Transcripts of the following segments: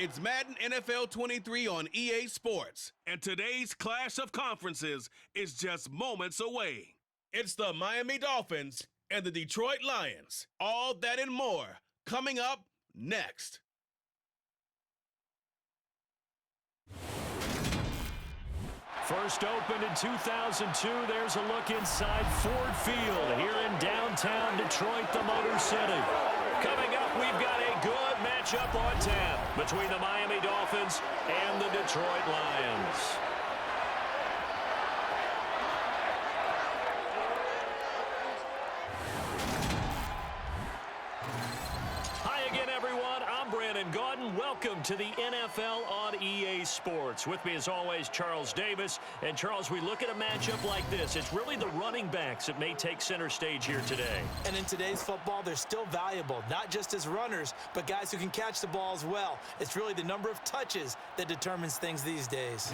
It's Madden NFL 23 on EA Sports, and today's clash of conferences is just moments away. It's the Miami Dolphins and the Detroit Lions. All that and more coming up next. First opened in 2002, there's a look inside Ford Field here in downtown Detroit, the Motor City. Coming up, we've got a good matchup on tap between the Miami Dolphins and the Detroit Lions. Welcome to the NFL on EA Sports. With me, as always, Charles Davis. And, Charles, we look at a matchup like this. It's really the running backs that may take center stage here today. And in today's football, they're still valuable, not just as runners, but guys who can catch the ball as well. It's really the number of touches that determines things these days.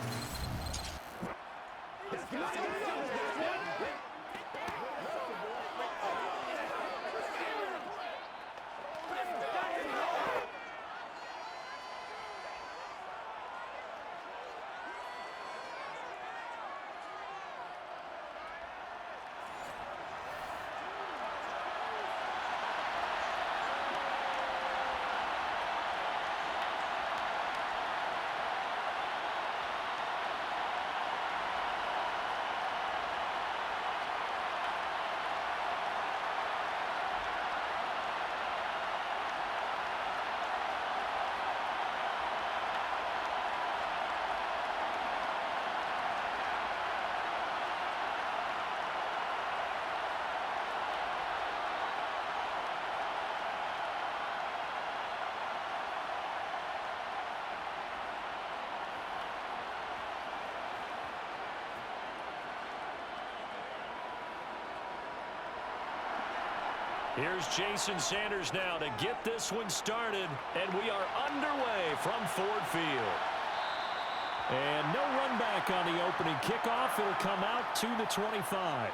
Here's Jason Sanders now to get this one started, and we are underway from Ford Field. And no run back on the opening kickoff. It'll come out to the 25.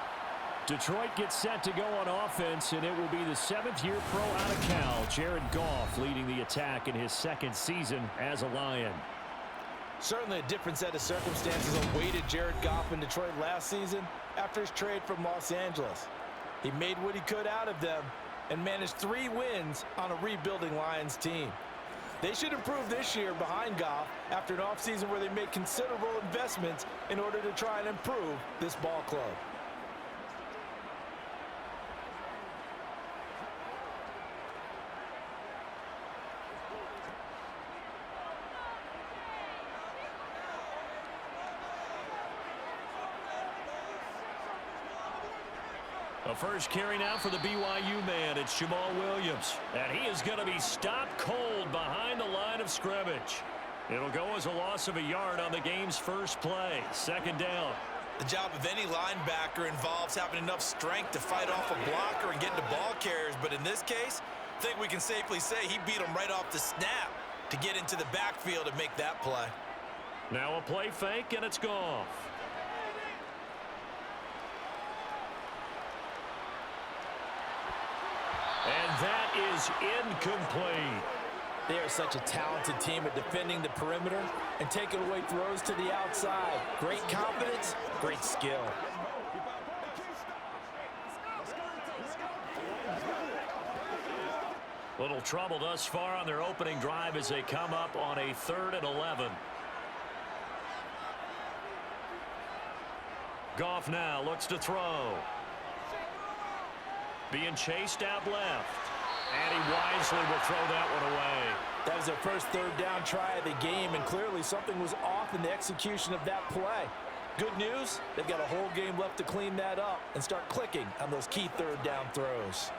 Detroit gets set to go on offense, and it will be the seventh-year pro out of Cal, Jared Goff, leading the attack in his second season as a Lion. Certainly a different set of circumstances awaited Jared Goff in Detroit last season after his trade from Los Angeles. He made what he could out of them and managed 3 wins on a rebuilding Lions team. They should improve this year behind Goff after an offseason where they made considerable investments in order to try and improve this ball club. A first carry now for the BYU man. It's Jamal Williams. And he is going to be stopped cold behind the line of scrimmage. It'll go as a loss of a yard on the game's first play. Second down. The job of any linebacker involves having enough strength to fight off a blocker and get into ball carriers. But in this case, I think we can safely say he beat him right off the snap to get into the backfield and make that play. Now a play fake, and it's Goff. And that is incomplete. They are such a talented team at defending the perimeter and taking away throws to the outside. Great confidence, great skill. Little trouble thus far on their opening drive as they come up on a 3rd and 11. Goff now looks to throw. Being chased out left. And he wisely will throw that one away. That was their first 3rd down try of the game, and clearly something was off in the execution of that play. Good news, they've got a whole game left to clean that up and start clicking on those key 3rd down throws.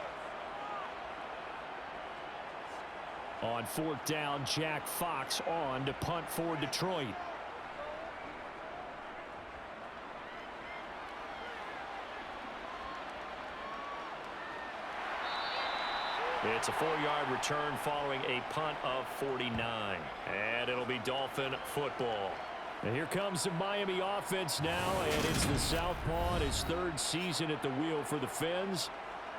On 4th down, Jack Fox on to punt for Detroit. It's a 4-yard return following a punt of 49. And it'll be Dolphin football. And here comes the Miami offense now, and it's the southpaw in his 3rd season at the wheel for the Fins.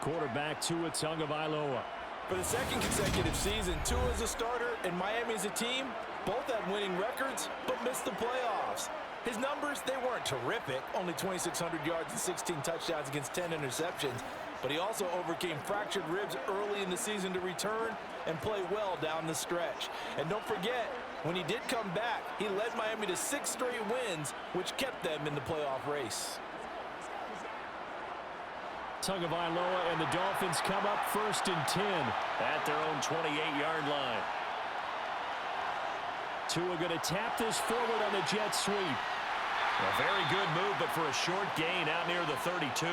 Quarterback Tua Tagovailoa. For the 2nd consecutive season, Tua is a starter and Miami is a team. Both had winning records, but missed the playoffs. His numbers, they weren't terrific. Only 2,600 yards and 16 touchdowns against 10 interceptions. But he also overcame fractured ribs early in the season to return and play well down the stretch. And don't forget, when he did come back, he led Miami to 6 straight wins, which kept them in the playoff race. Tagovailoa and the Dolphins come up 1st and 10 at their own 28-yard line. Tua going to tap this forward on the jet sweep. A very good move, but for a short gain out near the 32.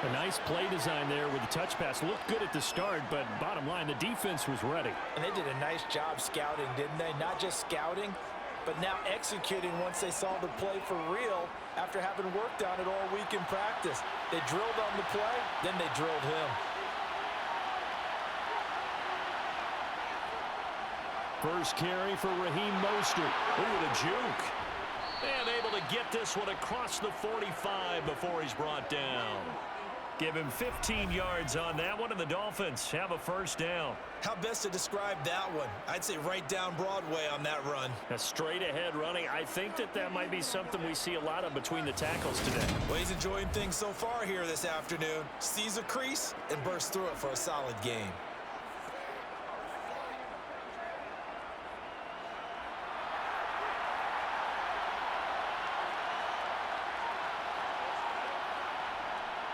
A nice play design there with the touch pass. Looked good at the start, but bottom line, the defense was ready. And they did a nice job scouting, didn't they? Not just scouting, but now executing once they saw the play for real after having worked on it all week in practice. They drilled on the play, then they drilled him. First carry for Raheem Mostert. Look at the juke. And able to get this one across the 45 before he's brought down. Give him 15 yards on that one, and the Dolphins have a first down. How best to describe that one? I'd say right down Broadway on that run. A straight-ahead running. I think that might be something we see a lot of between the tackles today. Well, he's enjoying things so far here this afternoon. Sees a crease and bursts through it for a solid game.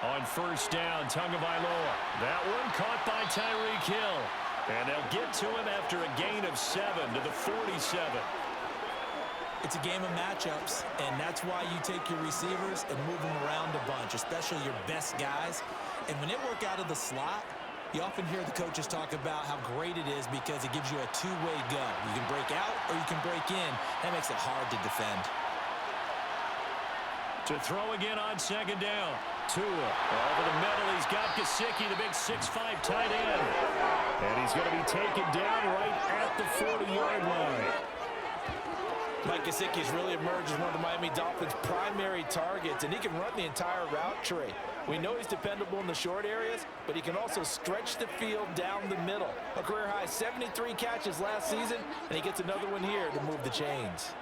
On first down, Tagovailoa. That one caught by Tyreek Hill. And they'll get to him after a gain of 7 to the 47. It's a game of matchups, and that's why you take your receivers and move them around a bunch, especially your best guys. And when they work out of the slot, you often hear the coaches talk about how great it is because it gives you a two-way go. You can break out or you can break in. That makes it hard to defend. To throw again on second down. Tua over the middle. He's got Gesicki, the big 6'5" tight end. And he's going to be taken down right at the 40-yard line. Mike Gesicki has really emerged as one of the Miami Dolphins' primary targets, and he can run the entire route tree. We know he's dependable in the short areas, but he can also stretch the field down the middle. A career-high 73 catches last season, and he gets another one here to move the chains.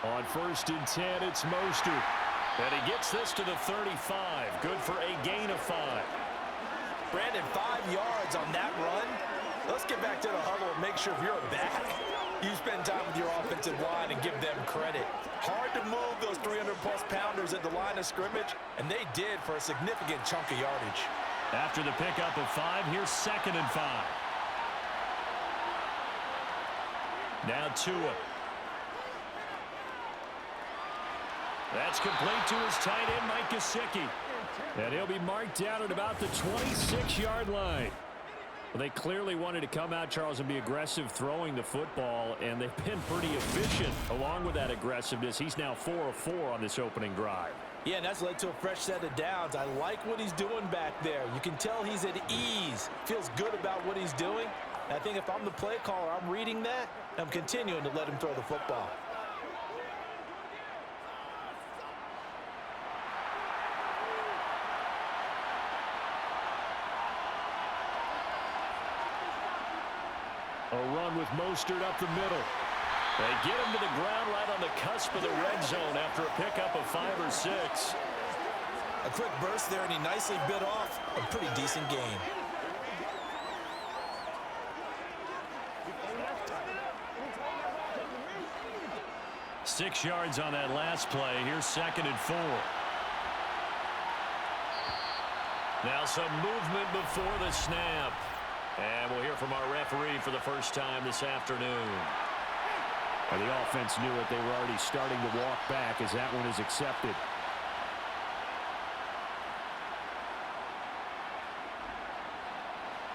On first and 10, it's Mostert. And he gets this to the 35. Good for a gain of 5. Brandon, 5 yards on that run. Let's get back to the huddle and make sure if you're a back, you spend time with your offensive line and give them credit. Hard to move those 300-plus pounders at the line of scrimmage, and they did for a significant chunk of yardage. After the pickup of 5, here's 2nd and 5. Now Tua. That's complete to his tight end, Mike Gesicki. And he'll be marked down at about the 26-yard line. Well, they clearly wanted to come out, Charles, and be aggressive throwing the football, and they've been pretty efficient along with that aggressiveness. He's now 4 of 4 on this opening drive. Yeah, and that's led to a fresh set of downs. I like what he's doing back there. You can tell he's at ease, feels good about what he's doing. And I think if I'm the play caller, I'm reading that, and I'm continuing to let him throw the football. A run with Mostert up the middle. They get him to the ground right on the cusp of the red zone after a pickup of 5 or 6. A quick burst there, and he nicely bit off a pretty decent gain. Six yards on that last play. Here's 2nd and 4. Now some movement before the snap. And we'll hear from our referee for the first time this afternoon. And the offense knew it. They were already starting to walk back as that one is accepted.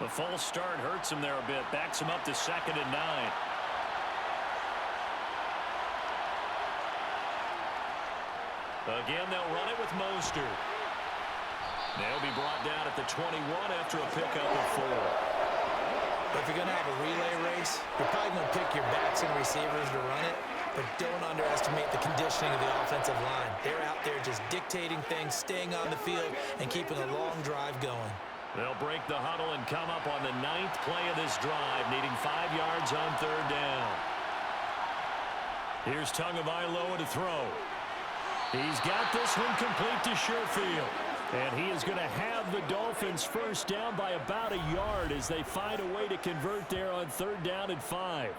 The false start hurts him there a bit. Backs him up to 2nd and 9. Again, they'll run it with Mostert. They'll be brought down at the 21 after a pickup of 4. If you're going to have a relay race, you're probably going to pick your backs and receivers to run it. but don't underestimate the conditioning of the offensive line. They're out there just dictating things, staying on the field, and keeping a long drive going. They'll break the huddle and come up on the 9th play of this drive, needing 5 yards on 3rd down. Here's Tagovailoa to throw. He's got this one complete to Sherfield. And he is going to have the Dolphins first down by about a yard as they find a way to convert there on 3rd down and 5.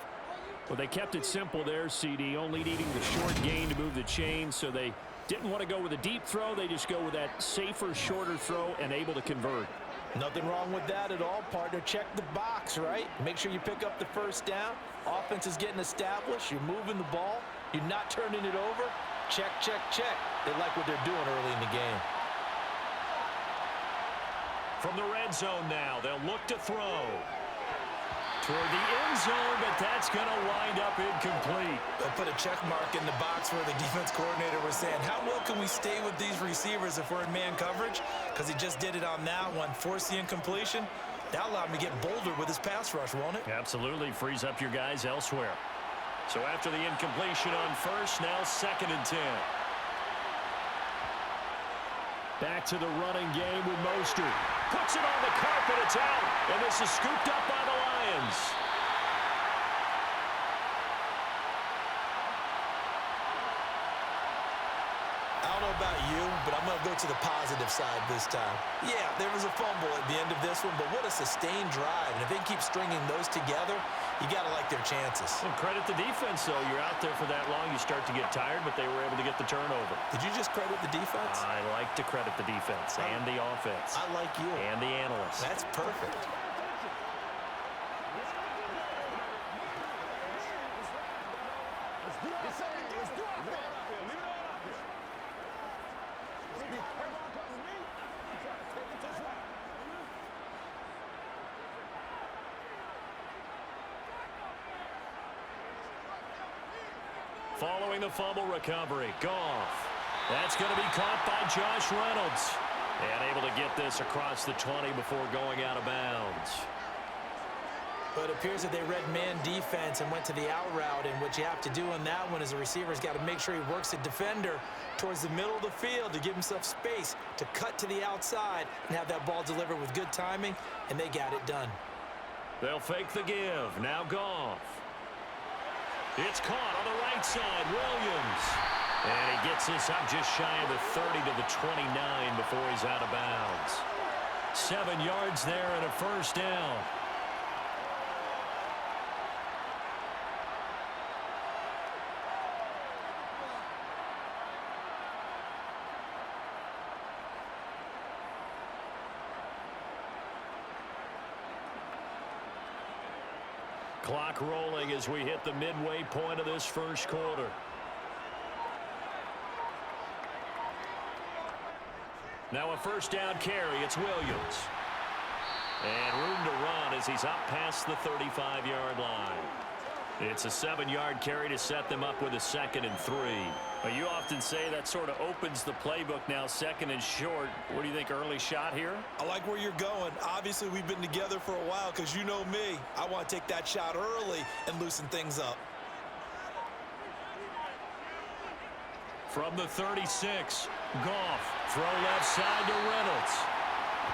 Well, they kept it simple there, CD, only needing the short gain to move the chain, so they didn't want to go with a deep throw. They just go with that safer, shorter throw and able to convert. Nothing wrong with that at all, partner. Check the box, right? Make sure you pick up the first down. Offense is getting established. You're moving the ball. You're not turning it over. Check, check, check. They like what they're doing early in the game. From the red zone now, they'll look to throw. Toward the end zone, but that's going to wind up incomplete. They'll put a check mark in the box where the defense coordinator was saying, how well can we stay with these receivers if we're in man coverage? Because he just did it on that one, forced the incompletion. That allowed him to get bolder with his pass rush, won't it? Absolutely, frees up your guys elsewhere. So after the incompletion on first, now 2nd and 10. Back to the running game with Mostert. Puts it on the carpet, it's out, and this is scooped up by the Lions. I don't know about you, but I'm going to go to the positive side this time. Yeah, there was a fumble at the end of this one, but what a sustained drive. And if they keep stringing those together, you got to like their chances. And credit the defense, though. You're out there for that long, you start to get tired, but they were able to get the turnover. Did you just credit the defense? I like to credit the defense and the offense. I like you. And the analysts. That's perfect. Following the fumble recovery, Goff. That's going to be caught by Josh Reynolds. And able to get this across the 20 before going out of bounds. But it appears that they read man defense and went to the out route, and what you have to do on that one is the receiver's got to make sure he works the defender towards the middle of the field to give himself space to cut to the outside and have that ball delivered with good timing, and they got it done. They'll fake the give. Now Goff. It's caught on the right side, Williams. And he gets this up just shy of the 30 to the 29 before he's out of bounds. 7 yards there and a first down. Clock rolling as we hit the midway point of this first quarter. Now a first down carry. It's Williams. And room to run as he's up past the 35-yard line. It's a 7-yard carry to set them up with a 2nd and 3. Well, you often say that sort of opens the playbook now, 2nd and short. What do you think, early shot here? I like where you're going. Obviously, we've been together for a while because you know me. I want to take that shot early and loosen things up. From the 36, Goff. Throw left side to Reynolds.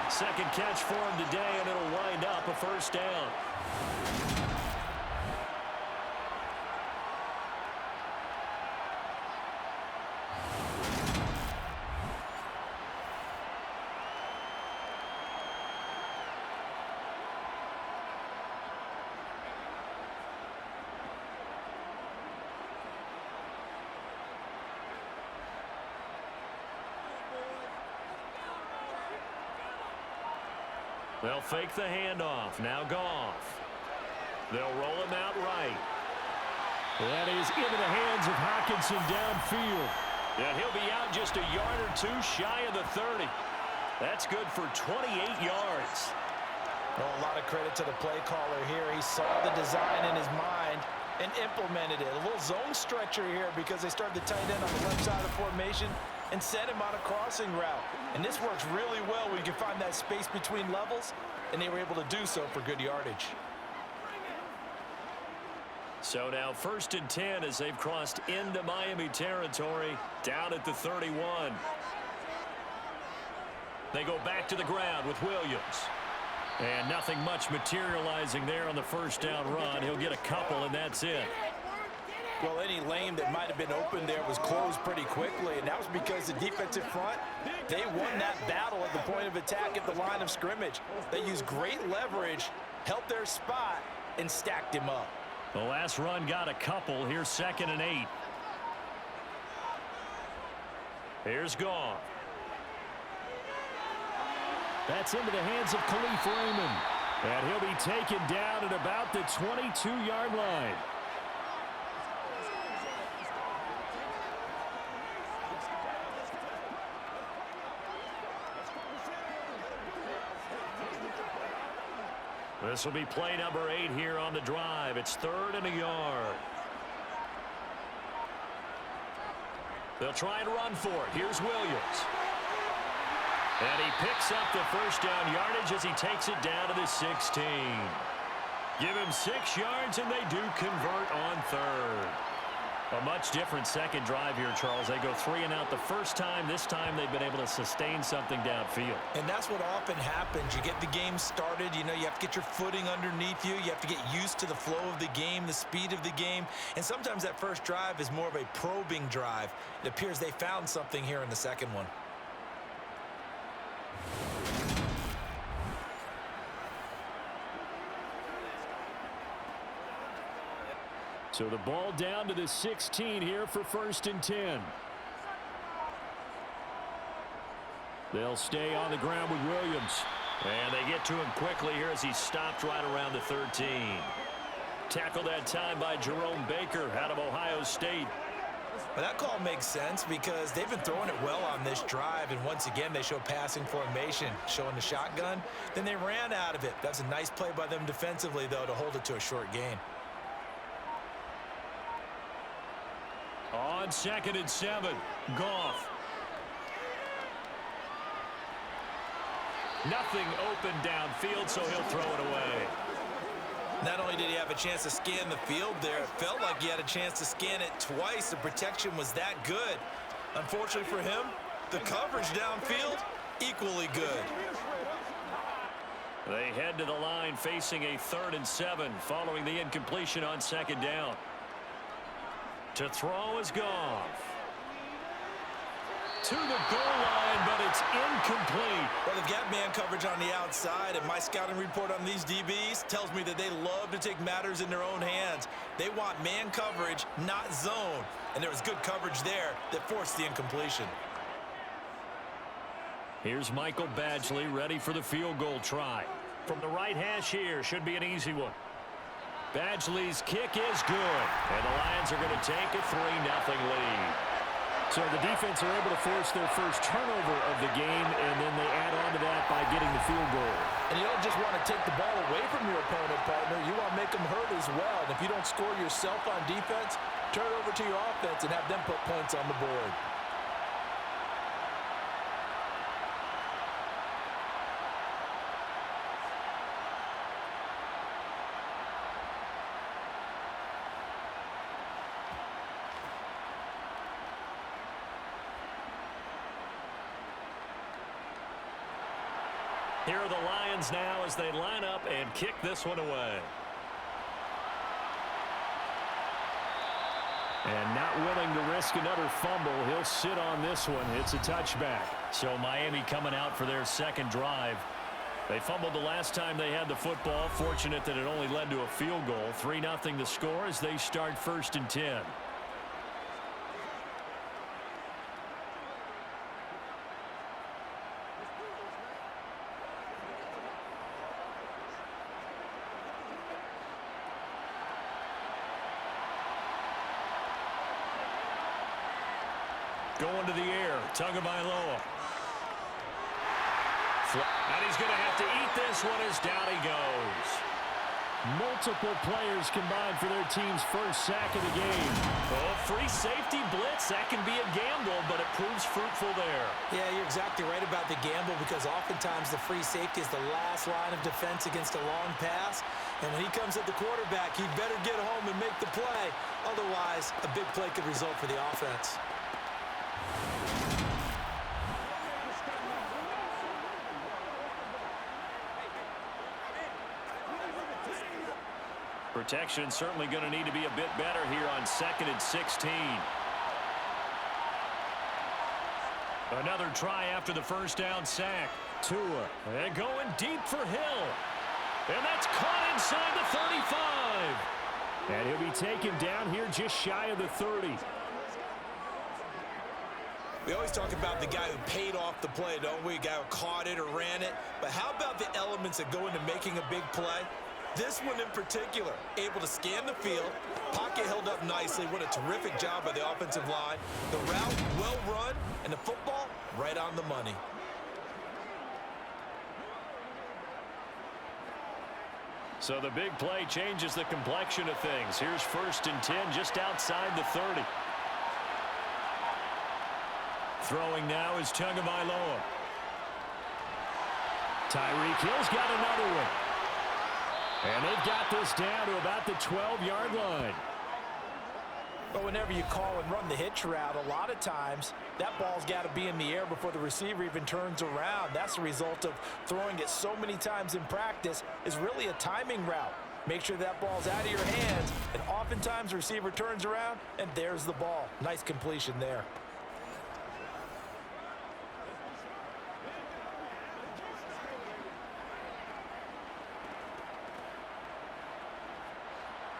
Second catch for him today, and it'll wind up a first down. They'll fake the handoff. Now Goff. They'll roll him out right. That is into the hands of Hockenson downfield. And he'll be out just a yard or two shy of the 30. That's good for 28 yards. Well, a lot of credit to the play caller here. He saw the design in his mind and implemented it. A little zone stretcher here because they started the tight end on the left side of the formation and sent him on a crossing route. And this works really well when you can find that space between levels, and they were able to do so for good yardage. So now 1st and 10 as they've crossed into Miami territory down at the 31. They go back to the ground with Williams. And nothing much materializing there on the first down run. He'll get a couple, and that's it. Well, any lane that might have been open there was closed pretty quickly, and that was because the defensive front, they won that battle at the point of attack at the line of scrimmage. They used great leverage, held their spot, and stacked him up. The last run got a couple. Here's 2nd and 8. Here's Goff. That's into the hands of Khalif Raymond. And he'll be taken down at about the 22-yard line. This will be play number 8 here on the drive. It's 3rd and a yard. They'll try and run for it. Here's Williams. And he picks up the first down yardage as he takes it down to the 16. Give him 6 yards, and they do convert on 3rd. A much different second drive here, Charles. They go 3 and out the first time. This time they've been able to sustain something downfield. And that's what often happens. You get the game started. You know, you have to get your footing underneath you. You have to get used to the flow of the game, the speed of the game. And sometimes that first drive is more of a probing drive. It appears they found something here in the second one. So the ball down to the 16 here for 1st and 10. They'll stay on the ground with Williams. And they get to him quickly here as he stopped right around the 13. Tackled that time by Jerome Baker out of Ohio State. But that call makes sense because they've been throwing it well on this drive, and once again they show passing formation, showing the shotgun. Then they ran out of it. That's a nice play by them defensively, though, to hold it to a short gain. On 2nd and 7, Goff. Nothing open downfield, so he'll throw it away. Not only did he have a chance to scan the field there, it felt like he had a chance to scan it twice. The protection was that good. Unfortunately for him, the coverage downfield, equally good. They head to the line facing a 3rd and 7 following the incompletion on 2nd down. To throw is Goff. To the goal line, but it's incomplete. Well, they've got man coverage on the outside, and my scouting report on these DBs tells me that they love to take matters in their own hands. They want man coverage, not zone. And there was good coverage there that forced the incompletion. Here's Michael Badgley ready for the field goal try. From the right hash here, should be an easy one. Badgley's kick is good, and the Lions are going to take a 3-0 lead. So the defense are able to force their first turnover of the game, and then they add on to that by getting the field goal. And you don't just want to take the ball away from your opponent, partner. You want to make them hurt as well. And if you don't score yourself on defense, turn it over to your offense and have them put points on the board. Here are the Lions now as they line up and kick this one away. And not willing to risk another fumble, he'll sit on this one. It's a touchback. So Miami coming out for their second drive. They fumbled the last time they had the football. Fortunate that it only led to a field goal. 3-0 the score as they start 1st and 10. Going to the air, Tagovailoa. And he's going to have to eat this one as down he goes. Multiple players combined for their team's first sack of the game. Oh, free safety blitz. That can be a gamble, but it proves fruitful there. Yeah, you're exactly right about the gamble because oftentimes the free safety is the last line of defense against a long pass. And when he comes at the quarterback, he better get home and make the play. Otherwise, a big play could result for the offense. Protection certainly going to need to be a bit better here on 2nd and 16. Another try after the first down sack. Tua, and going deep for Hill. And that's caught inside the 35. And he'll be taken down here just shy of the 30. We always talk about the guy who paid off the play, don't we? A guy who caught it or ran it. But how about the elements that go into making a big play? This one in particular, able to scan the field, pocket held up nicely. What a terrific job by the offensive line. The route well run, and the football right on the money. So the big play changes the complexion of things. Here's 1st and 10 just outside the 30. Throwing now is Tagovailoa. Tyreek Hill's got another one. And they've got this down to about the 12-yard line. But whenever you call and run the hitch route, a lot of times that ball's got to be in the air before the receiver even turns around. That's the result of throwing it so many times in practice is really a timing route. Make sure that ball's out of your hands, and oftentimes the receiver turns around, and there's the ball. Nice completion there.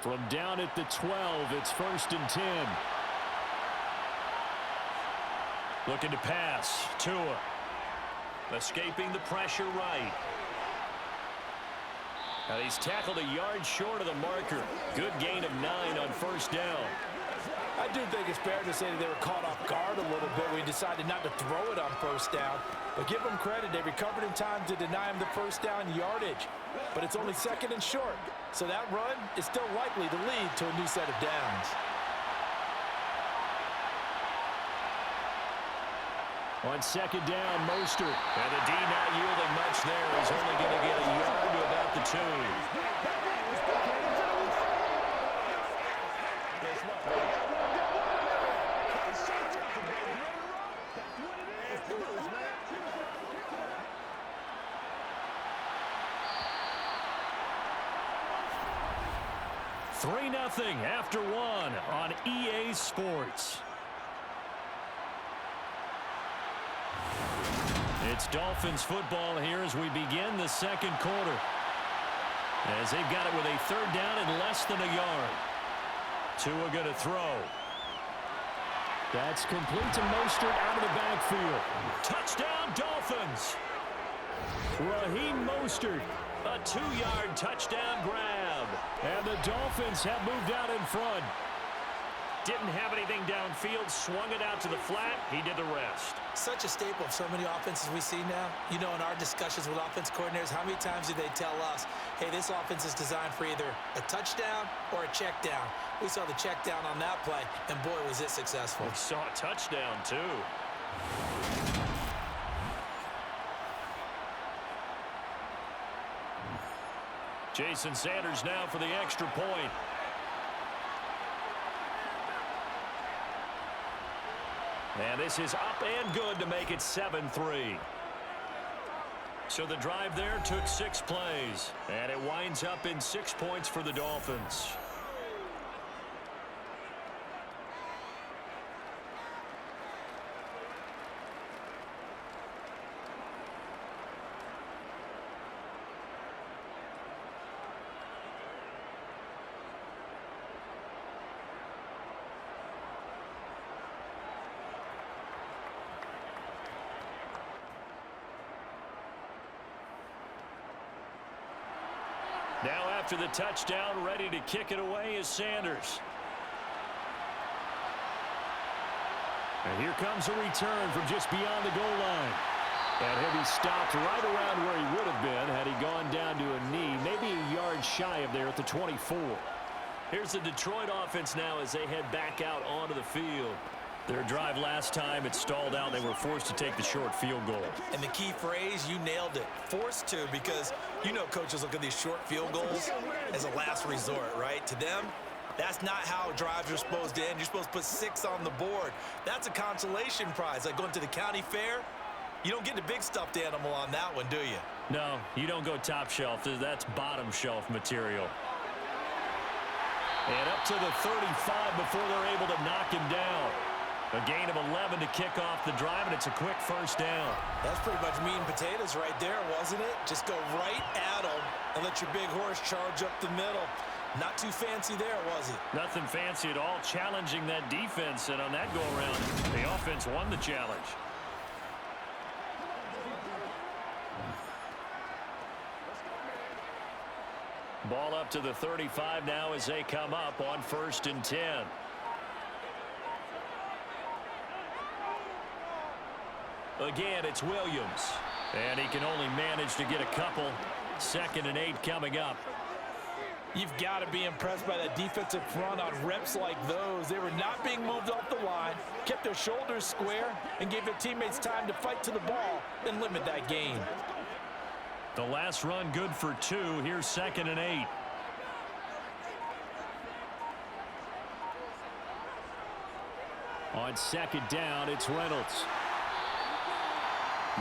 From down at the 12, it's 1st and 10. Looking to pass. Tua. Escaping the pressure right. And he's tackled a yard short of the marker. Good gain of 9 on 1st down. I do think it's fair to say that they were caught off guard a little bit. We decided not to throw it on 1st down. But give them credit. They recovered in time to deny him the 1st down yardage. But it's only 2nd and short. So that run is still likely to lead to a new set of downs. On 2nd down, Mostert. And the D not yielding much there. He's only going to get a yard to about the 2. Nothing after 1 on EA Sports. It's Dolphins football here as we begin the 2nd quarter. As they've got it with a 3rd down and less than a yard. Tua going to throw. That's complete to Mostert out of the backfield. Touchdown Dolphins. Raheem Mostert. A 2-yard touchdown grab. And the Dolphins have moved out in front. Didn't have anything downfield, swung it out to the flat. He did the rest. Such a staple of so many offenses we see now. You know, in our discussions with offense coordinators, how many times do they tell us, hey, this offense is designed for either a touchdown or a check down. We saw the check down on that play, and boy, was it successful. We saw a touchdown, too. Jason Sanders now for the extra point. And this is up and good to make it 7-3. So the drive there took 6 plays. And it winds up in 6 points for the Dolphins. Now after the touchdown, ready to kick it away is Sanders. And here comes a return from just beyond the goal line. And he'll be stopped right around where he would have been had he gone down to a knee, maybe a yard shy of there at the 24. Here's the Detroit offense now as they head back out onto the field. Their drive last time, it stalled out. They were forced to take the short field goal. And the key phrase, you nailed it, forced to, because you know coaches look at these short field goals as a last resort, right? To them, that's not how drives are supposed to end. You're supposed to put 6 on the board. That's a consolation prize. Like going to the county fair, you don't get the big stuffed animal on that one, do you? No, you don't go top shelf. That's bottom shelf material. And up to the 35 before they're able to knock him down. A gain of 11 to kick off the drive, and it's a quick first down. That's pretty much meat and potatoes right there, wasn't it? Just go right at them and let your big horse charge up the middle. Not too fancy there, was it? Nothing fancy at all, challenging that defense, and on that go-around, the offense won the challenge. Ball up to the 35 now as they come up on 1st and 10. Again, it's Williams. And he can only manage to get a couple. 2nd and 8 coming up. You've got to be impressed by that defensive front on reps like those. They were not being moved off the line, kept their shoulders square, and gave their teammates time to fight to the ball and limit that gain. The last run good for 2. Here's 2nd and 8. On 2nd down, it's Reynolds.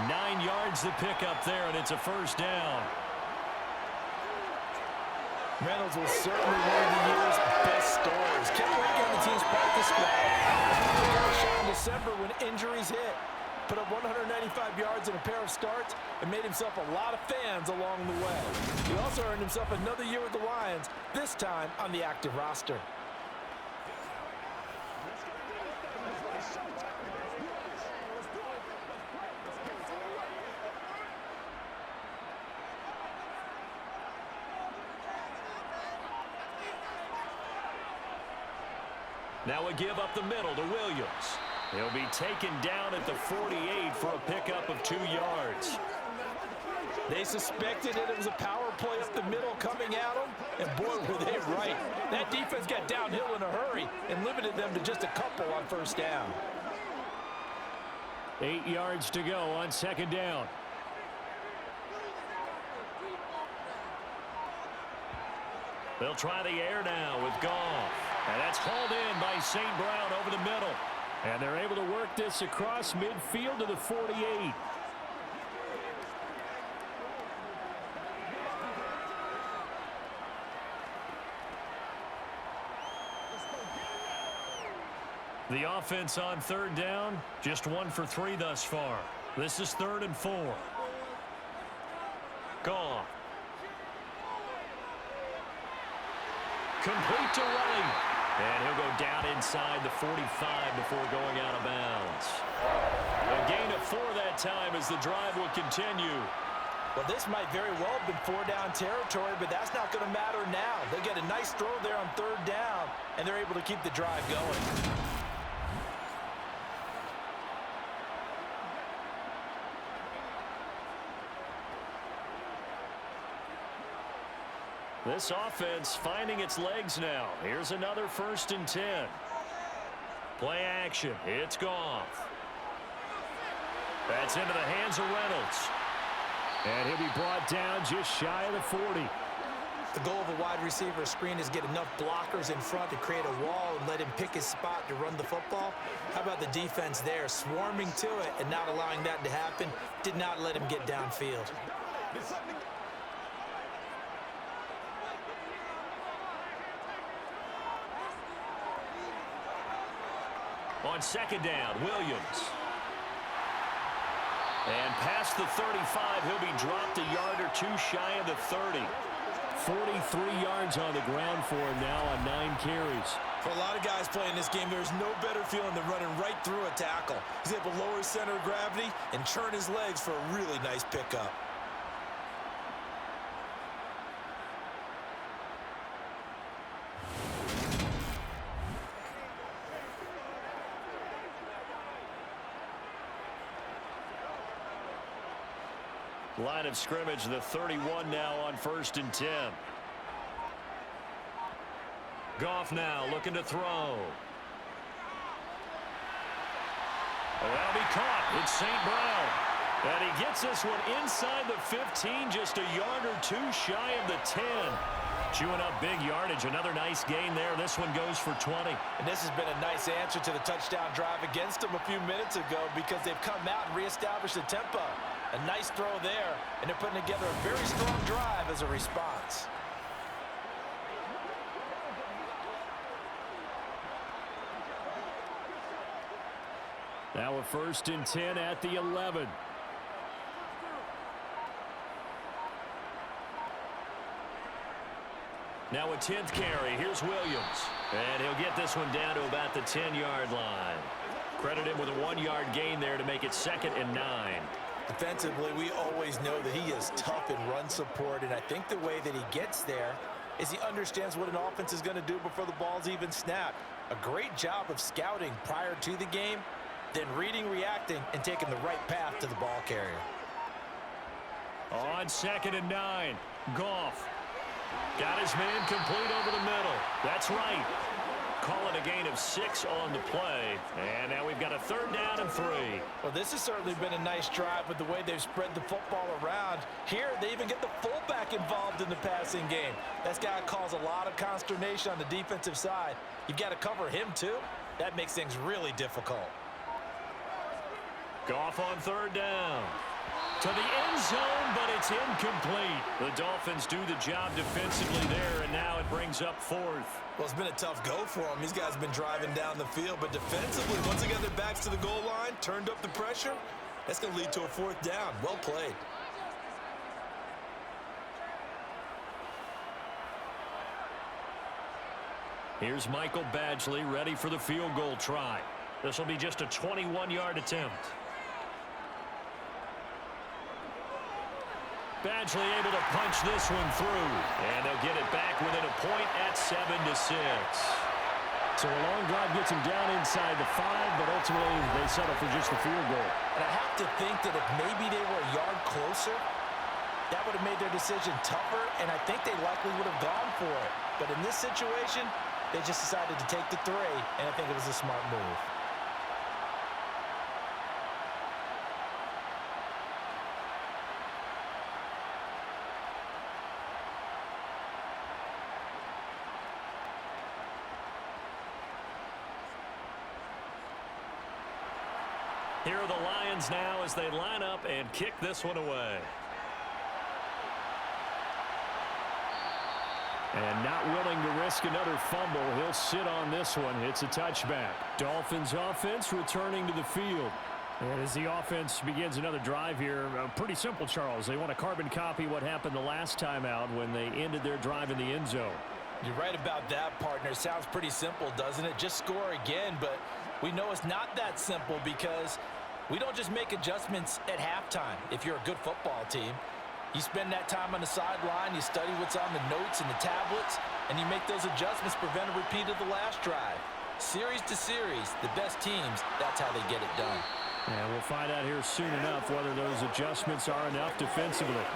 9 yards to pick up there, and it's a first down. Reynolds was certainly one of the year's best stories. Kept working on the team's practice squad. He got a shot in December when injuries hit. Put up 195 yards in a pair of starts and made himself a lot of fans along the way. He also earned himself another year with the Lions, this time on the active roster. Now a give up the middle to Williams. He'll be taken down at the 48 for a pickup of 2 yards. They suspected it was a power play up the middle coming at them, and boy, were they right. That defense got downhill in a hurry and limited them to just a couple on 1st down. 8 yards to go on 2nd down. They'll try the air now with Goff. And that's hauled in by St. Brown over the middle. And they're able to work this across midfield to the 48. The offense on 3rd down, just 1 for 3 thus far. This is 3rd and 4. Goff. Complete to right. And he'll go down inside the 45 before going out of bounds. A gain of 4 that time as the drive will continue. Well, this might very well have been 4-down territory, but that's not going to matter now. They'll get a nice throw there on 3rd down, and they're able to keep the drive going. This offense finding its legs now. Here's another 1st and 10. Play action. It's Goff. That's into the hands of Reynolds. And he'll be brought down just shy of the 40. The goal of a wide receiver screen is get enough blockers in front to create a wall and let him pick his spot to run the football. How about the defense there, swarming to it and not allowing that to happen? Did not let him get downfield. On 2nd down, Williams. And past the 35, he'll be dropped a yard or 2 shy of the 30. 43 yards on the ground for him now on 9 carries. For a lot of guys playing this game, there's no better feeling than running right through a tackle. He's able to lower his center of gravity and churn his legs for a really nice pickup. Line of scrimmage, the 31 now on 1st and 10. Goff now looking to throw. That'll be caught. It's St. Brown. And he gets this one inside the 15, just a yard or two shy of the 10. Chewing up big yardage. Another nice gain there. This one goes for 20. And this has been a nice answer to the touchdown drive against them a few minutes ago because they've come out and reestablished the tempo. A nice throw there, and they're putting together a very strong drive as a response. Now a 1st and 10 at the 11. Now a 10th carry. Here's Williams. And he'll get this one down to about the 10-yard line. Credit him with a 1-yard gain there to make it 2nd and 9. Defensively, we always know that he is tough in run support, and I think the way that he gets there is he understands what an offense is going to do before the ball's even snapped. A great job of scouting prior to the game, then reading, reacting, and taking the right path to the ball carrier. On 2nd and 9, Goff. Got his man complete over the middle. That's right. Call it a gain of 6 on the play. And now we've got a 3rd down and 3. Well, this has certainly been a nice drive with the way they've spread the football around. Here, they even get the fullback involved in the passing game. That's got to cause a lot of consternation on the defensive side. You've got to cover him, too. That makes things really difficult. Goff on 3rd down. To the end zone, but it's incomplete. The Dolphins do the job defensively there, and now it brings up 4th. Well, it's been a tough go for them. These guys have been driving down the field, but defensively, once they got their backs to the goal line, turned up the pressure, that's going to lead to a 4th down. Well played. Here's Michael Badgley ready for the field goal try. This will be just a 21-yard attempt. Badgley able to punch this one through. And they'll get it back within a point at 7-6. So a long drive gets him down inside the 5, but ultimately they settle for just the field goal. And I have to think that if maybe they were a yard closer, that would have made their decision tougher, and I think they likely would have gone for it. But in this situation, they just decided to take the 3, and I think it was a smart move. Here are the Lions now as they line up and kick this one away. And not willing to risk another fumble, he'll sit on this one. It's a touchback. Dolphins offense returning to the field. And as the offense begins another drive here, pretty simple, Charles. They want to carbon copy what happened the last time out when they ended their drive in the end zone. You're right about that, partner. Sounds pretty simple, doesn't it? Just score again, but we know it's not that simple because we don't just make adjustments at halftime if you're a good football team. You spend that time on the sideline, you study what's on the notes and the tablets, and you make those adjustments, prevent a repeat of the last drive. Series to series, the best teams, that's how they get it done. And we'll find out here soon enough whether those adjustments are enough defensively.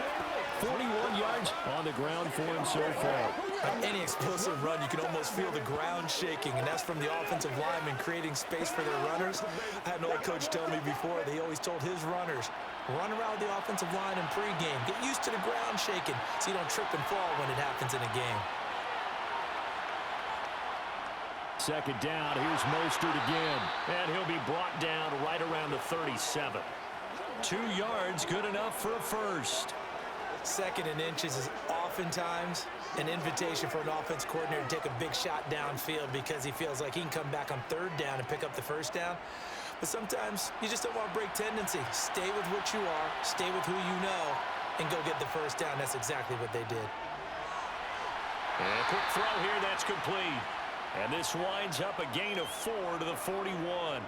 41 yards on the ground for him so far. On any explosive run, you can almost feel the ground shaking, and that's from the offensive linemen creating space for their runners. I had an old coach tell me before, that he always told his runners, run around the offensive line in pregame. Get used to the ground shaking so you don't trip and fall when it happens in a game. 2nd down, here's Mostert again. And he'll be brought down right around the 37. 2 yards, good enough for a first. 2nd and inches is oftentimes an invitation for an offense coordinator to take a big shot downfield because he feels like he can come back on 3rd down and pick up the 1st down. But sometimes you just don't want to break tendency. Stay with what you are, stay with who you know, and go get the 1st down. That's exactly what they did. And a quick throw here, that's complete. And this winds up a gain of 4 to the 41.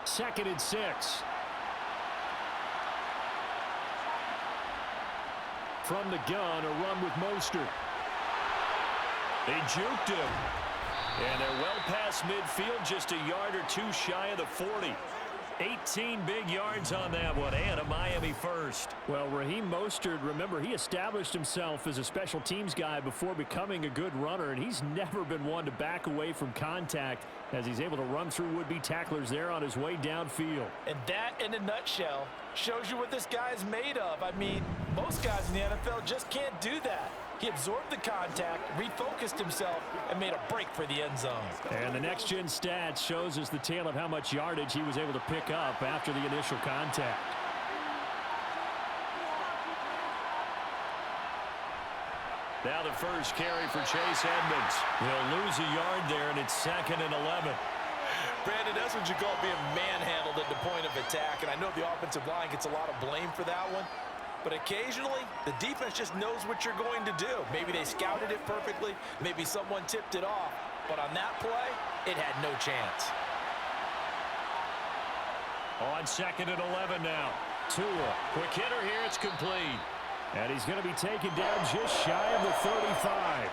Second and 6. From the gun, a run with Mostert. They juked him. And they're well past midfield, just a yard or two shy of the 40. 18 big yards on that one, and a Miami first. Well, Raheem Mostert, remember, he established himself as a special teams guy before becoming a good runner, and he's never been one to back away from contact as he's able to run through would-be tacklers there on his way downfield. And that, in a nutshell, shows you what this guy is made of. I mean, most guys in the NFL just can't do that. He absorbed the contact, refocused himself, and made a break for the end zone. And the next-gen stats shows us the tale of how much yardage he was able to pick up after the initial contact. Now the first carry for Chase Edmonds. He'll lose a yard there, and it's 2nd and 11. Brandon, that's what you call being manhandled at the point of attack, and I know the offensive line gets a lot of blame for that one. But occasionally, the defense just knows what you're going to do. Maybe they scouted it perfectly. Maybe someone tipped it off. But on that play, it had no chance. On 2nd and 11 now. Tua, quick hitter here, it's complete. And he's going to be taken down just shy of the 35.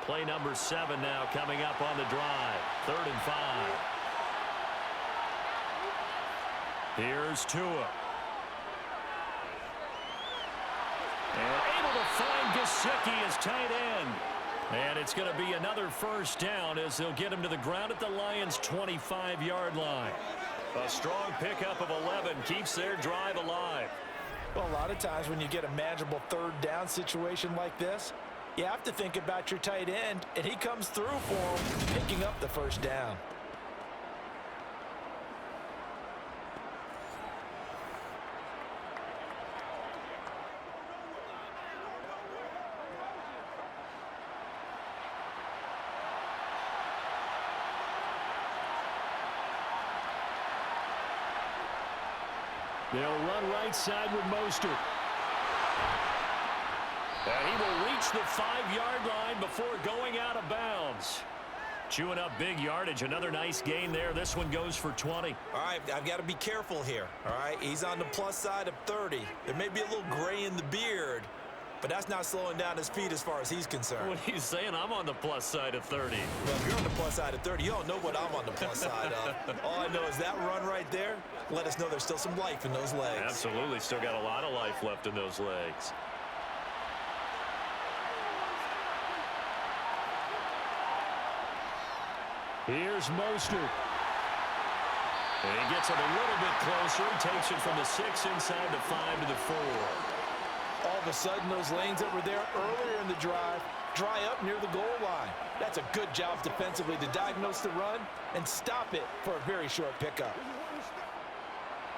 Play number 7 now coming up on the drive. 3rd and 5. Here's Tua. And able to find Gesicki as tight end. And it's going to be another first down as they'll get him to the ground at the Lions' 25-yard line. A strong pickup of 11 keeps their drive alive. Well, a lot of times when you get a manageable 3rd down situation like this, you have to think about your tight end, and he comes through for him, picking up the first down. They'll run right side with Mostert. And he will reach the 5-yard line before going out of bounds. Chewing up big yardage. Another nice gain there. This one goes for 20. All right, I've got to be careful here. All right, he's on the plus side of 30. There may be a little gray in the beard, but that's not slowing down his speed as far as he's concerned. What he's saying, I'm on the plus side of 30. Well, if you're on the plus side of 30, you don't know what I'm on the plus side of. All I know is that run right there let us know there's still some life in those legs. Absolutely, still got a lot of life left in those legs. Here's Mostert. And he gets it a little bit closer. Takes it from the 6 inside the 5 to the 4. All of a sudden, those lanes that were there earlier in the drive dry up near the goal line. That's a good job defensively to diagnose the run and stop it for a very short pickup.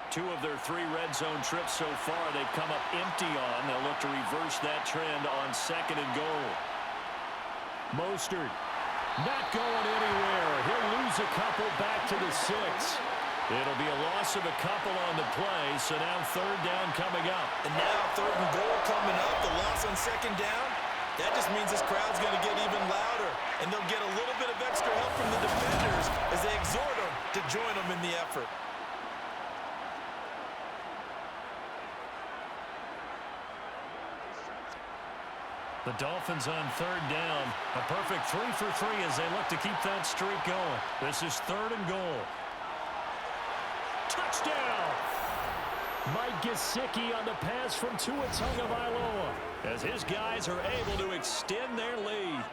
2 of their 3 red zone trips so far they've come up empty on. They'll look to reverse that trend on 2nd and goal. Mostert not going anywhere. He'll lose a couple back to the 6. It'll be a loss of a couple on the play, so now 3rd down coming up. And now 3rd and goal coming up. The loss on 2nd down. That just means this crowd's going to get even louder, and they'll get a little bit of extra help from the defenders as they exhort them to join them in the effort. The Dolphins on 3rd down. A perfect 3 for 3 as they look to keep that streak going. This is 3rd and goal. Touchdown! Mike Gesicki on the pass from Tua Tagovailoa as his guys are able to extend their lead.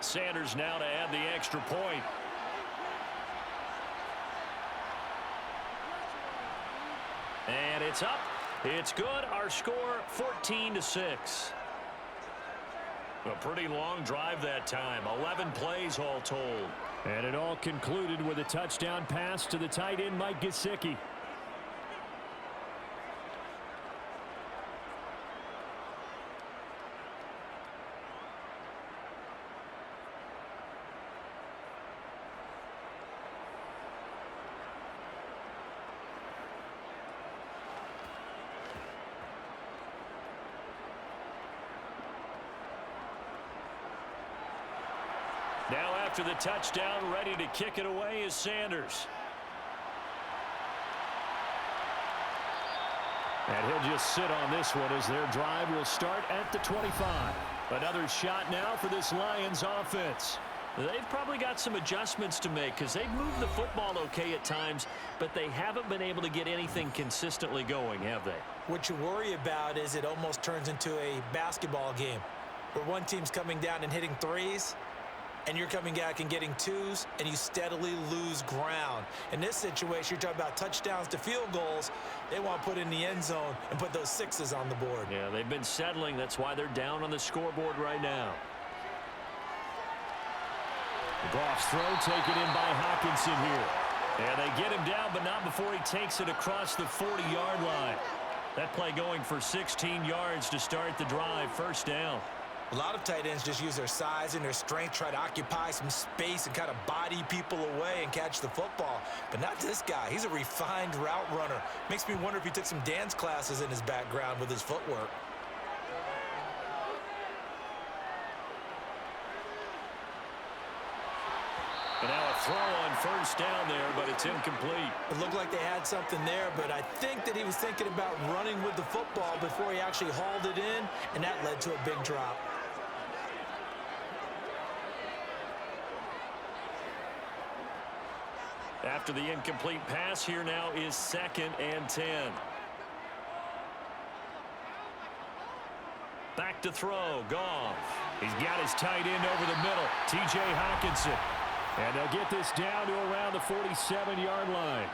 Sanders now to add the extra point. And it's up. It's good. Our score 14-6. A pretty long drive that time. 11 plays all told. And it all concluded with a touchdown pass to the tight end Mike Gesicki. Now after the touchdown, ready to kick it away is Sanders. And he'll just sit on this one as their drive will start at the 25. Another shot now for this Lions offense. They've probably got some adjustments to make because they've moved the football okay at times, but they haven't been able to get anything consistently going, have they? What you worry about is it almost turns into a basketball game where one team's coming down and hitting threes, and you're coming back and getting twos, and you steadily lose ground. In this situation, you're talking about touchdowns to field goals. They want to put in the end zone and put those sixes on the board. Yeah, they've been settling. That's why they're down on the scoreboard right now. Goff's throw taken in by Hawkinson here. And they get him down, but not before he takes it across the 40-yard line. That play going for 16 yards to start the drive. First down. A lot of tight ends just use their size and their strength, try to occupy some space and kind of body people away and catch the football. But not this guy. He's a refined route runner. Makes me wonder if he took some dance classes in his background with his footwork. And now a throw on first down there, but it's incomplete. It looked like they had something there, but I think that he was thinking about running with the football before he actually hauled it in, and that led to a big drop. After the incomplete pass, here now is 2nd and 10. Back to throw, Goff. He's got his tight end over the middle, T.J. Hawkinson. And they'll get this down to around the 47-yard line.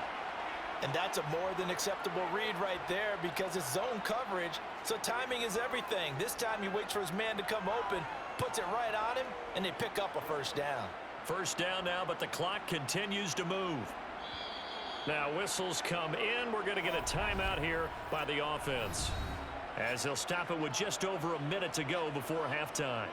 And that's a more than acceptable read right there because it's zone coverage, so timing is everything. This time he waits for his man to come open, puts it right on him, and they pick up a first down. First down now, but the clock continues to move. Now whistles come in. We're going to get a timeout here by the offense, as they'll stop it with just over a minute to go before halftime.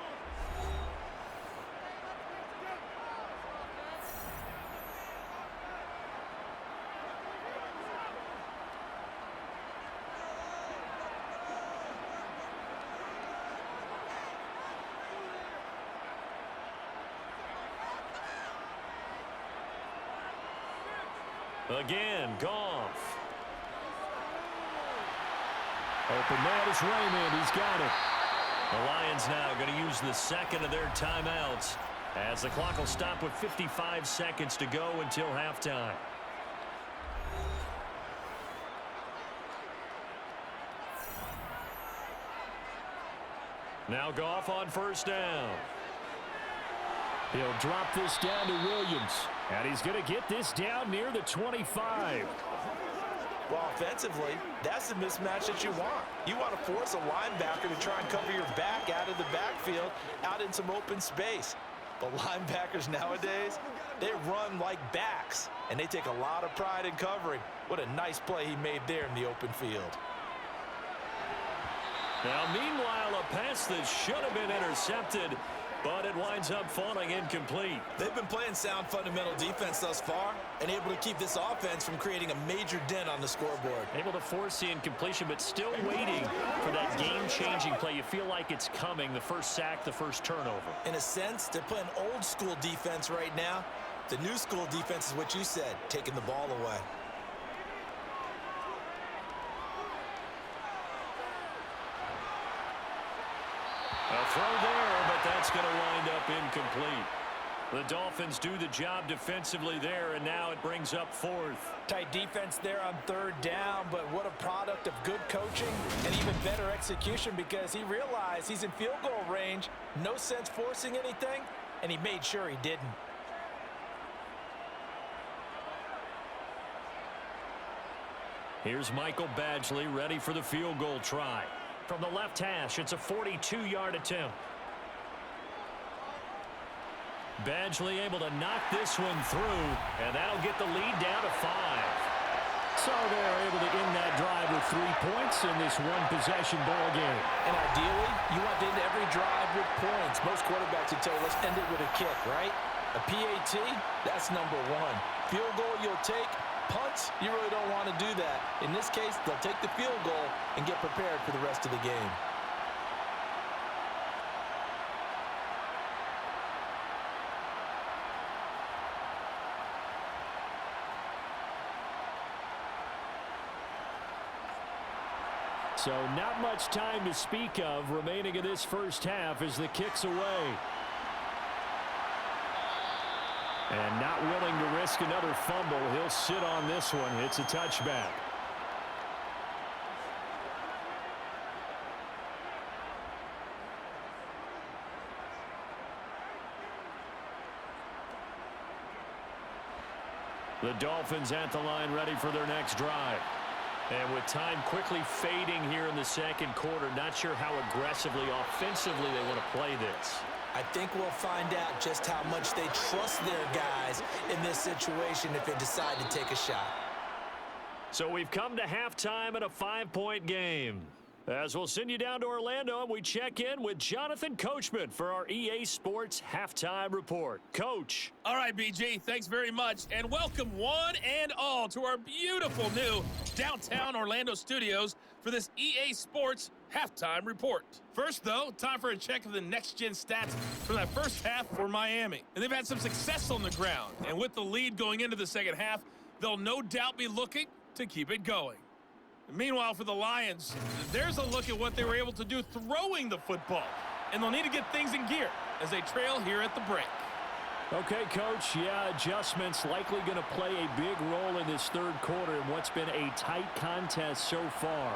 Again, Goff. Open man is Raymond. He's got it. The Lions now going to use the second of their timeouts as the clock will stop with 55 seconds to go until halftime. Now Goff on first down. He'll drop this down to Williams. And he's going to get this down near the 25. Well, offensively, that's the mismatch that you want. You want to force a linebacker to try and cover your back out of the backfield, out in some open space. But linebackers nowadays, they run like backs, and they take a lot of pride in covering. What a nice play he made there in the open field. Now, meanwhile, a pass that should have been intercepted, but it winds up falling incomplete. They've been playing sound fundamental defense thus far and able to keep this offense from creating a major dent on the scoreboard. Able to force the incompletion, but still waiting for that game-changing play. You feel like it's coming, the first sack, the first turnover. In a sense, they're playing old-school defense right now. The new school defense is what you said, taking the ball away. A throw there, but that's going to wind up incomplete. The Dolphins do the job defensively there, and now it brings up 4th. Tight defense there on 3rd down, but what a product of good coaching and even better execution because he realized he's in field goal range, no sense forcing anything, and he made sure he didn't. Here's Michael Badgley ready for the field goal try. From the left hash, it's a 42-yard attempt. Badgley able to knock this one through, and that'll get the lead down to 5. So they're able to end that drive with 3 points in this one-possession ball game. And ideally, you want to end every drive with points. Most quarterbacks would tell you, let's end it with a kick, right? A PAT, that's number 1. Field goal you'll take. Punts, you really don't want to do that. In this case, they'll take the field goal and get prepared for the rest of the game. So not much time to speak of remaining in this first half as the kick's away. And not willing to risk another fumble. He'll sit on this one. It's a touchback. The Dolphins at the line ready for their next drive. And with time quickly fading here in the second quarter, not sure how aggressively, offensively they want to play this. I think we'll find out just how much they trust their guys in this situation if they decide to take a shot. So we've come to halftime in a 5-point game. As we'll send you down to Orlando, and we check in with Jonathan Coachman for our EA Sports Halftime Report. Coach. All right, BG, thanks very much, and welcome one and all to our beautiful new downtown Orlando studios for this EA Sports Halftime Report. First, though, time for a check of the next-gen stats from that first half for Miami. And they've had some success on the ground, and with the lead going into the second half, they'll no doubt be looking to keep it going. Meanwhile, for the Lions, there's a look at what they were able to do throwing the football. And they'll need to get things in gear as they trail here at the break. Okay, Coach, yeah, adjustments likely going to play a big role in this third quarter in what's been a tight contest so far.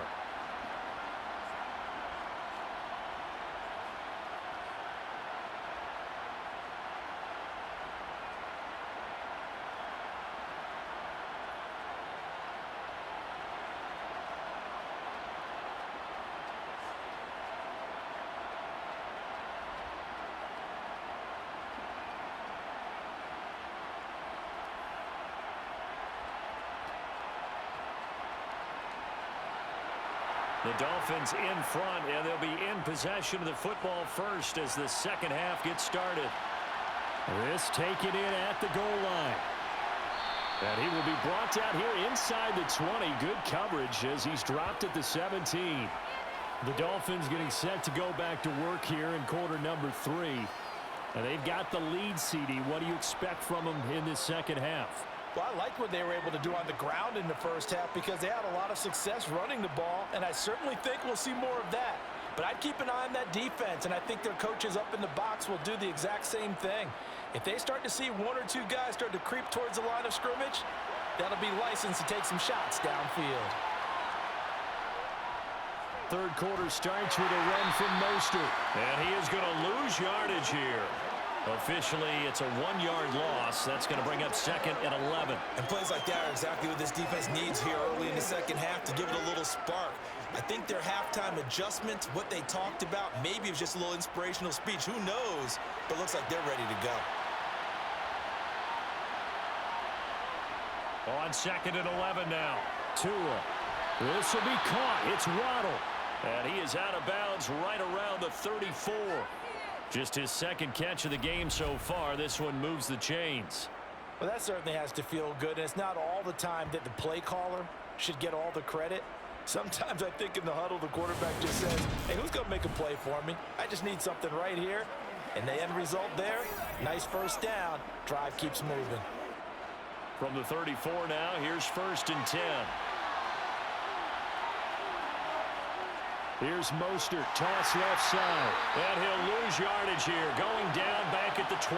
The Dolphins in front, and they'll be in possession of the football first as the second half gets started. This taken in at the goal line. And he will be brought down here inside the 20. Good coverage as he's dropped at the 17. The Dolphins getting set to go back to work here in quarter number 3. And they've got the lead, CD. What do you expect from them in this second half? Well, I liked what they were able to do on the ground in the first half because they had a lot of success running the ball, and I certainly think we'll see more of that. But I'd keep an eye on that defense, and I think their coaches up in the box will do the exact same thing. If they start to see one or two guys start to creep towards the line of scrimmage, that'll be licensed to take some shots downfield. Third quarter starts with a run from Mostert. And he is going to lose yardage here. Officially, it's a 1-yard loss. That's going to bring up second and 11. And plays like that are exactly what this defense needs here early in the second half to give it a little spark. I think their halftime adjustments, what they talked about, maybe it was just a little inspirational speech. Who knows? But looks like they're ready to go. On second and 11 now. Tua. This will be caught. It's Waddle. And he is out of bounds right around the 34. Just his second catch of the game so far. This one moves the chains. Well, that certainly has to feel good. And it's not all the time that the play caller should get all the credit. Sometimes I think in the huddle, the quarterback just says, hey, who's going to make a play for me? I just need something right here. And the end result there, nice first down. Drive keeps moving. From the 34 now, here's first and 10. Here's Mostert, toss left side. And he'll lose yardage here, going down back at the 28.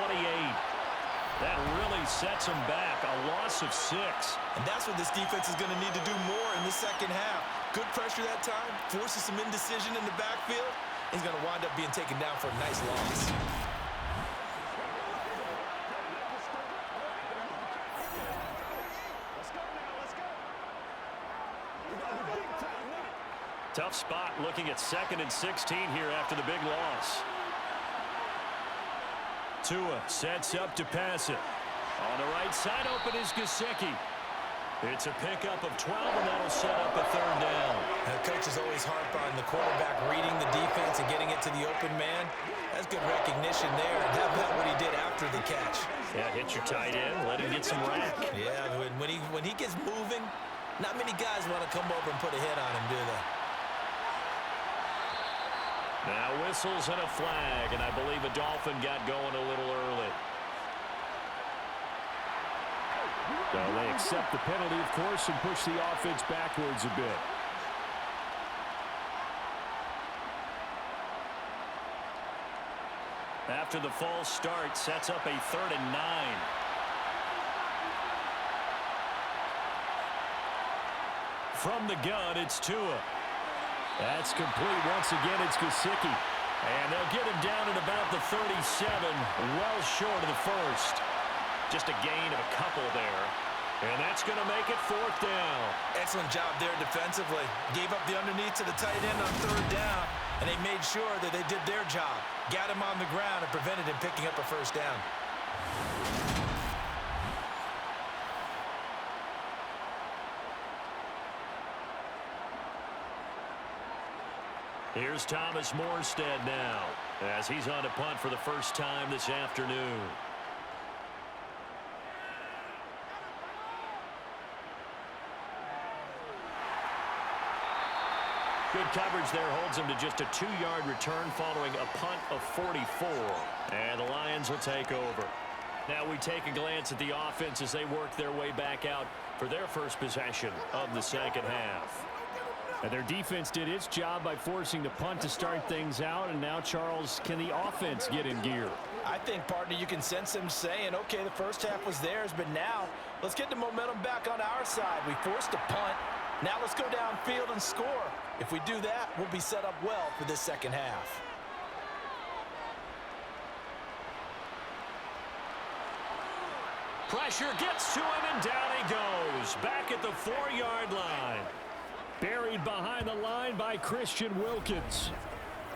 That really sets him back, a loss of 6. And that's what this defense is going to need to do more in the second half. Good pressure that time, forces some indecision in the backfield. He's going to wind up being taken down for a nice loss. Tough spot looking at second and 16 here after the big loss. Tua sets up to pass it. On the right side open is Gesicki. It's a pickup of 12, and that'll set up a third down. Now, coaches always harp on the quarterback reading the defense and getting it to the open man. That's good recognition there. And how about what he did after the catch? Yeah, hit your tight end, let him get some rack. Yeah, when he gets moving, not many guys want to come over and put a hit on him, do they? Now whistles and a flag, and I believe a Dolphin got going a little early. So they accept the penalty, of course, and push the offense backwards a bit. After the false start, sets up a 3rd and 9. From the gun, it's Tua. That's complete once again. It's Gesicki. And they'll get him down at about the 37, well short of the first. Just a gain of a couple there. And that's going to make it 4th down. Excellent job there defensively. Gave up the underneath to the tight end on 3rd down, and they made sure that they did their job. Got him on the ground and prevented him picking up a 1st down. Here's Thomas Morstead now, as he's on to punt for the first time this afternoon. Good coverage there holds him to just a 2-yard return following a punt of 44. And the Lions will take over. Now we take a glance at the offense as they work their way back out for their first possession of the second half. And their defense did its job by forcing the punt to start things out. And now, Charles, can the offense get in gear? I think, partner, you can sense them saying, okay, the first half was theirs, but now let's get the momentum back on our side. We forced a punt. Now let's go downfield and score. If we do that, we'll be set up well for this second half. Pressure gets to him, and down he goes. Back at the 4-yard line. Buried behind the line by Christian Wilkins.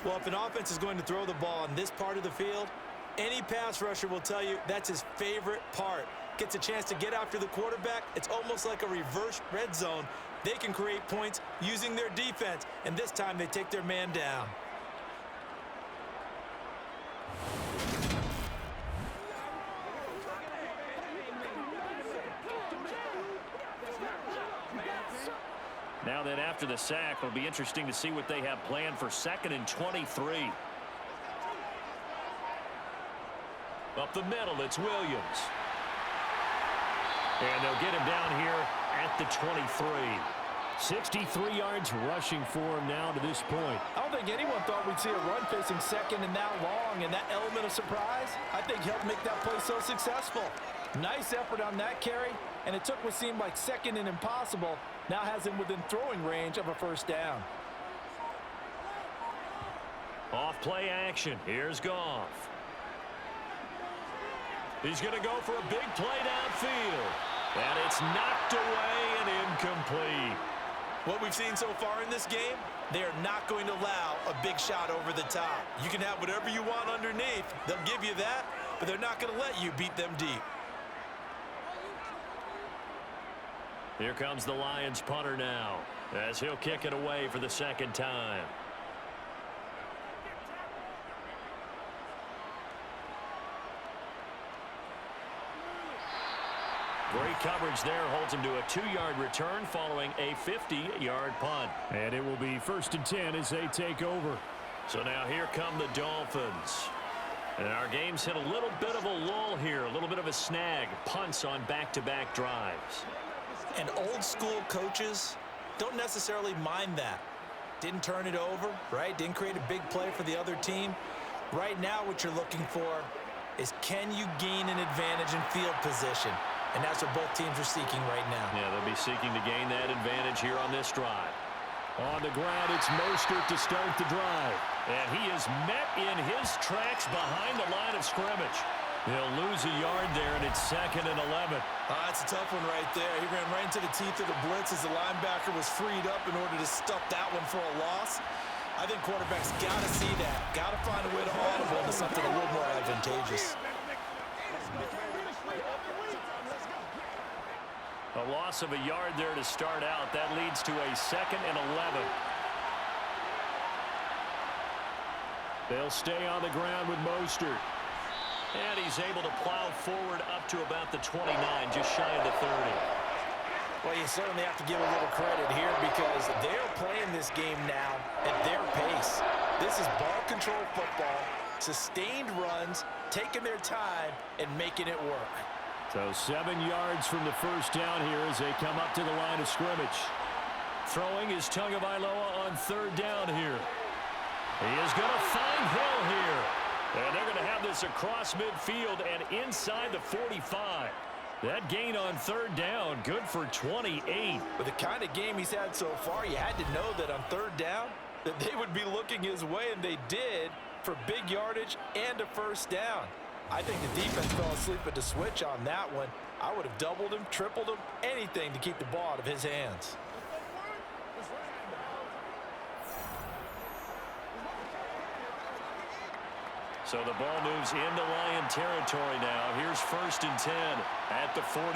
Well, if an offense is going to throw the ball on this part of the field, any pass rusher will tell you that's his favorite part. Gets a chance to get after the quarterback. It's almost like a reverse red zone. They can create points using their defense, and this time they take their man down. Now then, after the sack, it'll be interesting to see what they have planned for 2nd and 23. Up the middle, it's Williams. And they'll get him down here at the 23. 63 yards rushing for him now to this point. I don't think anyone thought we'd see a run facing 2nd and that long, and that element of surprise, I think, helped make that play so successful. Nice effort on that carry, and it took what seemed like 2nd and impossible. Now has him within throwing range of a 1st down. Off play action. Here's Goff. He's going to go for a big play downfield. And it's knocked away and incomplete. What we've seen so far in this game, they are not going to allow a big shot over the top. You can have whatever you want underneath. They'll give you that, but they're not going to let you beat them deep. Here comes the Lions punter now, as he'll kick it away for the 2nd time. Great coverage there, holds him to a 2-yard return following a 50-yard punt. And it will be 1st and 10 as they take over. So now here come the Dolphins. And our game's hit a little bit of a lull here, a little bit of a snag. Punts on back-to-back drives. And old school coaches don't necessarily mind that. Didn't turn it over, right? Didn't create a big play for the other team. Right now what you're looking for is, can you gain an advantage in field position? And that's what both teams are seeking right now. Yeah, they'll be seeking to gain that advantage here on this drive. On the ground, it's Mostert to start the drive. And he is met in his tracks behind the line of scrimmage. He'll lose a yard there, and it's 2nd and 11. That's a tough one right there. He ran right into the teeth of the blitz as the linebacker was freed up in order to stuff that one for a loss. I think quarterbacks got to see that. Got to find a way to audible into something a little more advantageous. A loss of a yard there to start out. That leads to a 2nd and 11. They'll stay on the ground with Mostert. And he's able to plow forward up to about the 29, just shy of the 30. Well, you certainly have to give a little credit here because they're playing this game now at their pace. This is ball control football, sustained runs, taking their time, and making it work. So 7 yards from the 1st down here as they come up to the line of scrimmage. Throwing is Tagovailoa on 3rd down here. He is going to find Hill here. And they're going to have this across midfield and inside the 45. That gain on third down, good for 28. With the kind of game he's had so far, you had to know that on third down that they would be looking his way, and they did, for big yardage and a first down. I think the defense fell asleep at the switch on that one. I would have doubled him, tripled him, anything to keep the ball out of his hands. So the ball moves into Lion territory now. Here's 1st and 10 at the 43.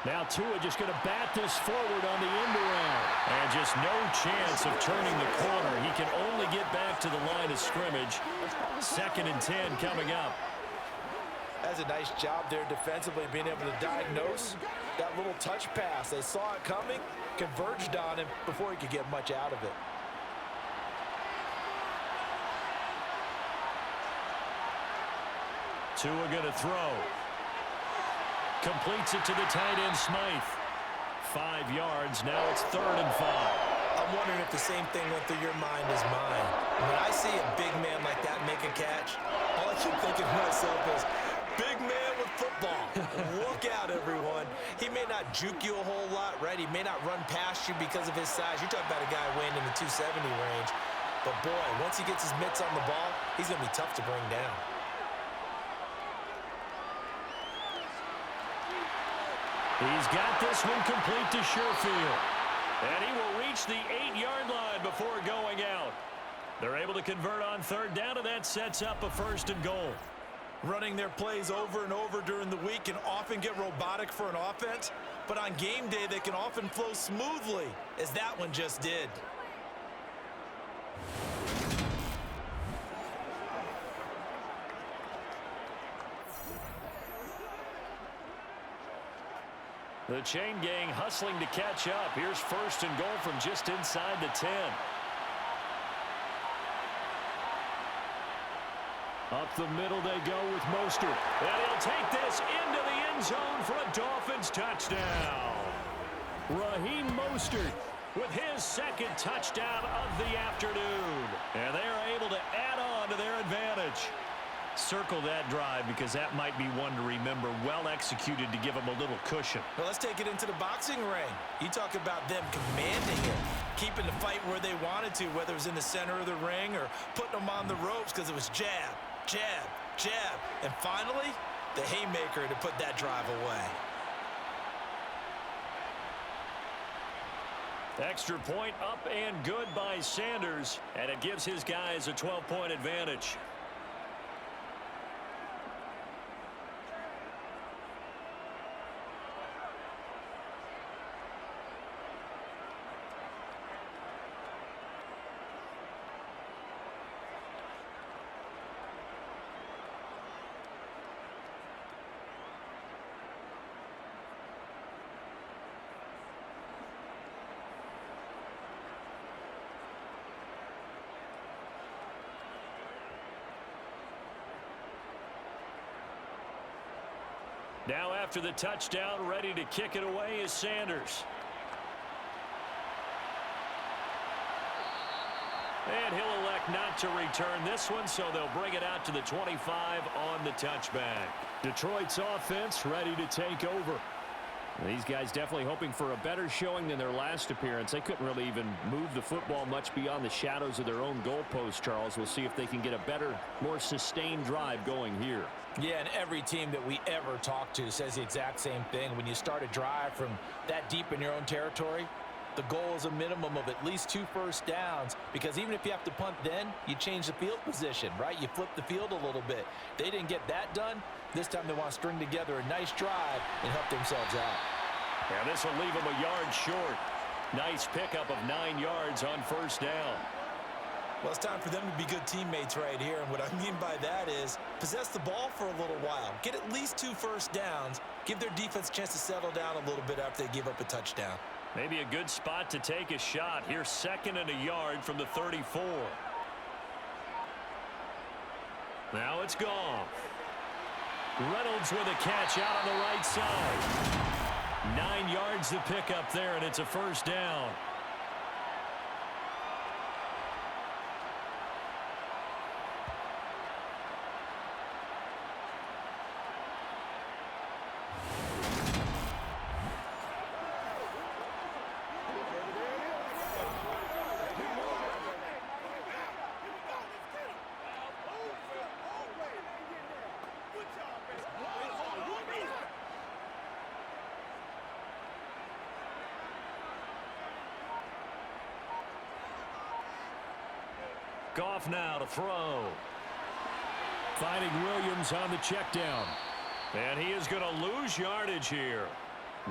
Now Tua just going to bat this forward on the end around. And just no chance of turning the corner. He can only get back to the line of scrimmage. 2nd and 10 coming up. That's a nice job there defensively, being able to diagnose that little touch pass. They saw it coming, converged on him before he could get much out of it. Tua going to throw. Completes it to the tight end, Smythe. 5 yards. Now it's 3rd and 5. I'm wondering if the same thing went through your mind as mine. When I see a big man like that make a catch, all I keep thinking to myself is, big man with football. Look out, everyone. He may not juke you a whole lot, right? He may not run past you because of his size. You're talking about a guy weighing in the 270 range. But, boy, once he gets his mitts on the ball, he's going to be tough to bring down. He's got this one complete to Sherfield. And he will reach the 8-yard line before going out. They're able to convert on third down, and that sets up a 1st and goal. Running their plays over and over during the week can often get robotic for an offense, but on game day they can often flow smoothly, as that one just did. The chain gang hustling to catch up. Here's 1st and goal from just inside the 10. Up the middle they go with Mostert. And he'll take this into the end zone for a Dolphins touchdown. Raheem Mostert with his 2nd touchdown of the afternoon. And they are able to add on to their advantage. Circle that drive because that might be one to remember. Well executed to give them a little cushion. Well, let's take it into the boxing ring. You talk about them commanding it, keeping the fight where they wanted to, whether it was in the center of the ring or putting them on the ropes because it was jab, jab, jab. And finally, the haymaker to put that drive away. Extra point up and good by Sanders, and it gives his guys a 12-point advantage. Now after the touchdown, ready to kick it away is Sanders. And he'll elect not to return this one, so they'll bring it out to the 25 on the touchback. Detroit's offense ready to take over. These guys definitely hoping for a better showing than their last appearance. They couldn't really even move the football much beyond the shadows of their own goalpost, Charles. We'll see if they can get a better, more sustained drive going here. Yeah, and every team that we ever talk to says the exact same thing. When you start a drive from that deep in your own territory, the goal is a minimum of at least 2 first downs, because even if you have to punt then, you change the field position, right? You flip the field a little bit. They didn't get that done. This time they want to string together a nice drive and help themselves out. And this will leave them a yard short. Nice pickup of 9 yards on first down. Well, it's time for them to be good teammates right here, and what I mean by that is possess the ball for a little while. Get at least 2 first downs. Give their defense a chance to settle down a little bit after they give up a touchdown. Maybe a good spot to take a shot. Here's 2nd and a yard from the 34. Now it's gone. Reynolds with a catch out on the right side. 9 yards to pick up there, and it's a first down. Goff now to throw. Finding Williams on the check down. And he is going to lose yardage here.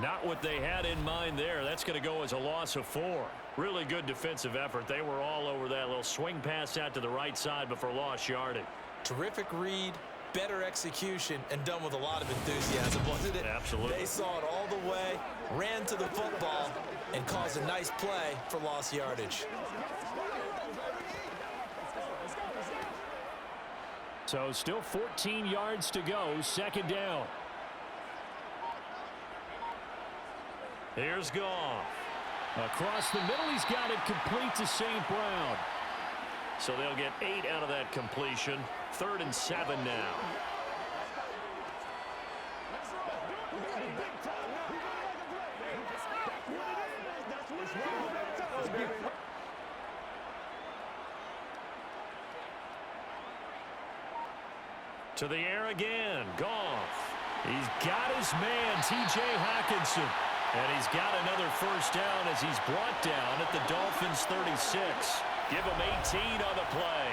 Not what they had in mind there. That's going to go as a loss of 4. Really good defensive effort. They were all over that little swing pass out to the right side before lost yardage. Terrific read, better execution, and done with a lot of enthusiasm, wasn't it? Absolutely. They saw it all the way, ran to the football, and caused a nice play for lost yardage. So still 14 yards to go, second down. Here's Goff. Across the middle, he's got it complete to St. Brown. So they'll get 8 out of that completion. 3rd and 7 now. To the air again. Goff. He's got his man, T.J. Hockenson. And he's got another first down as he's brought down at the Dolphins' 36. Give him 18 on the play.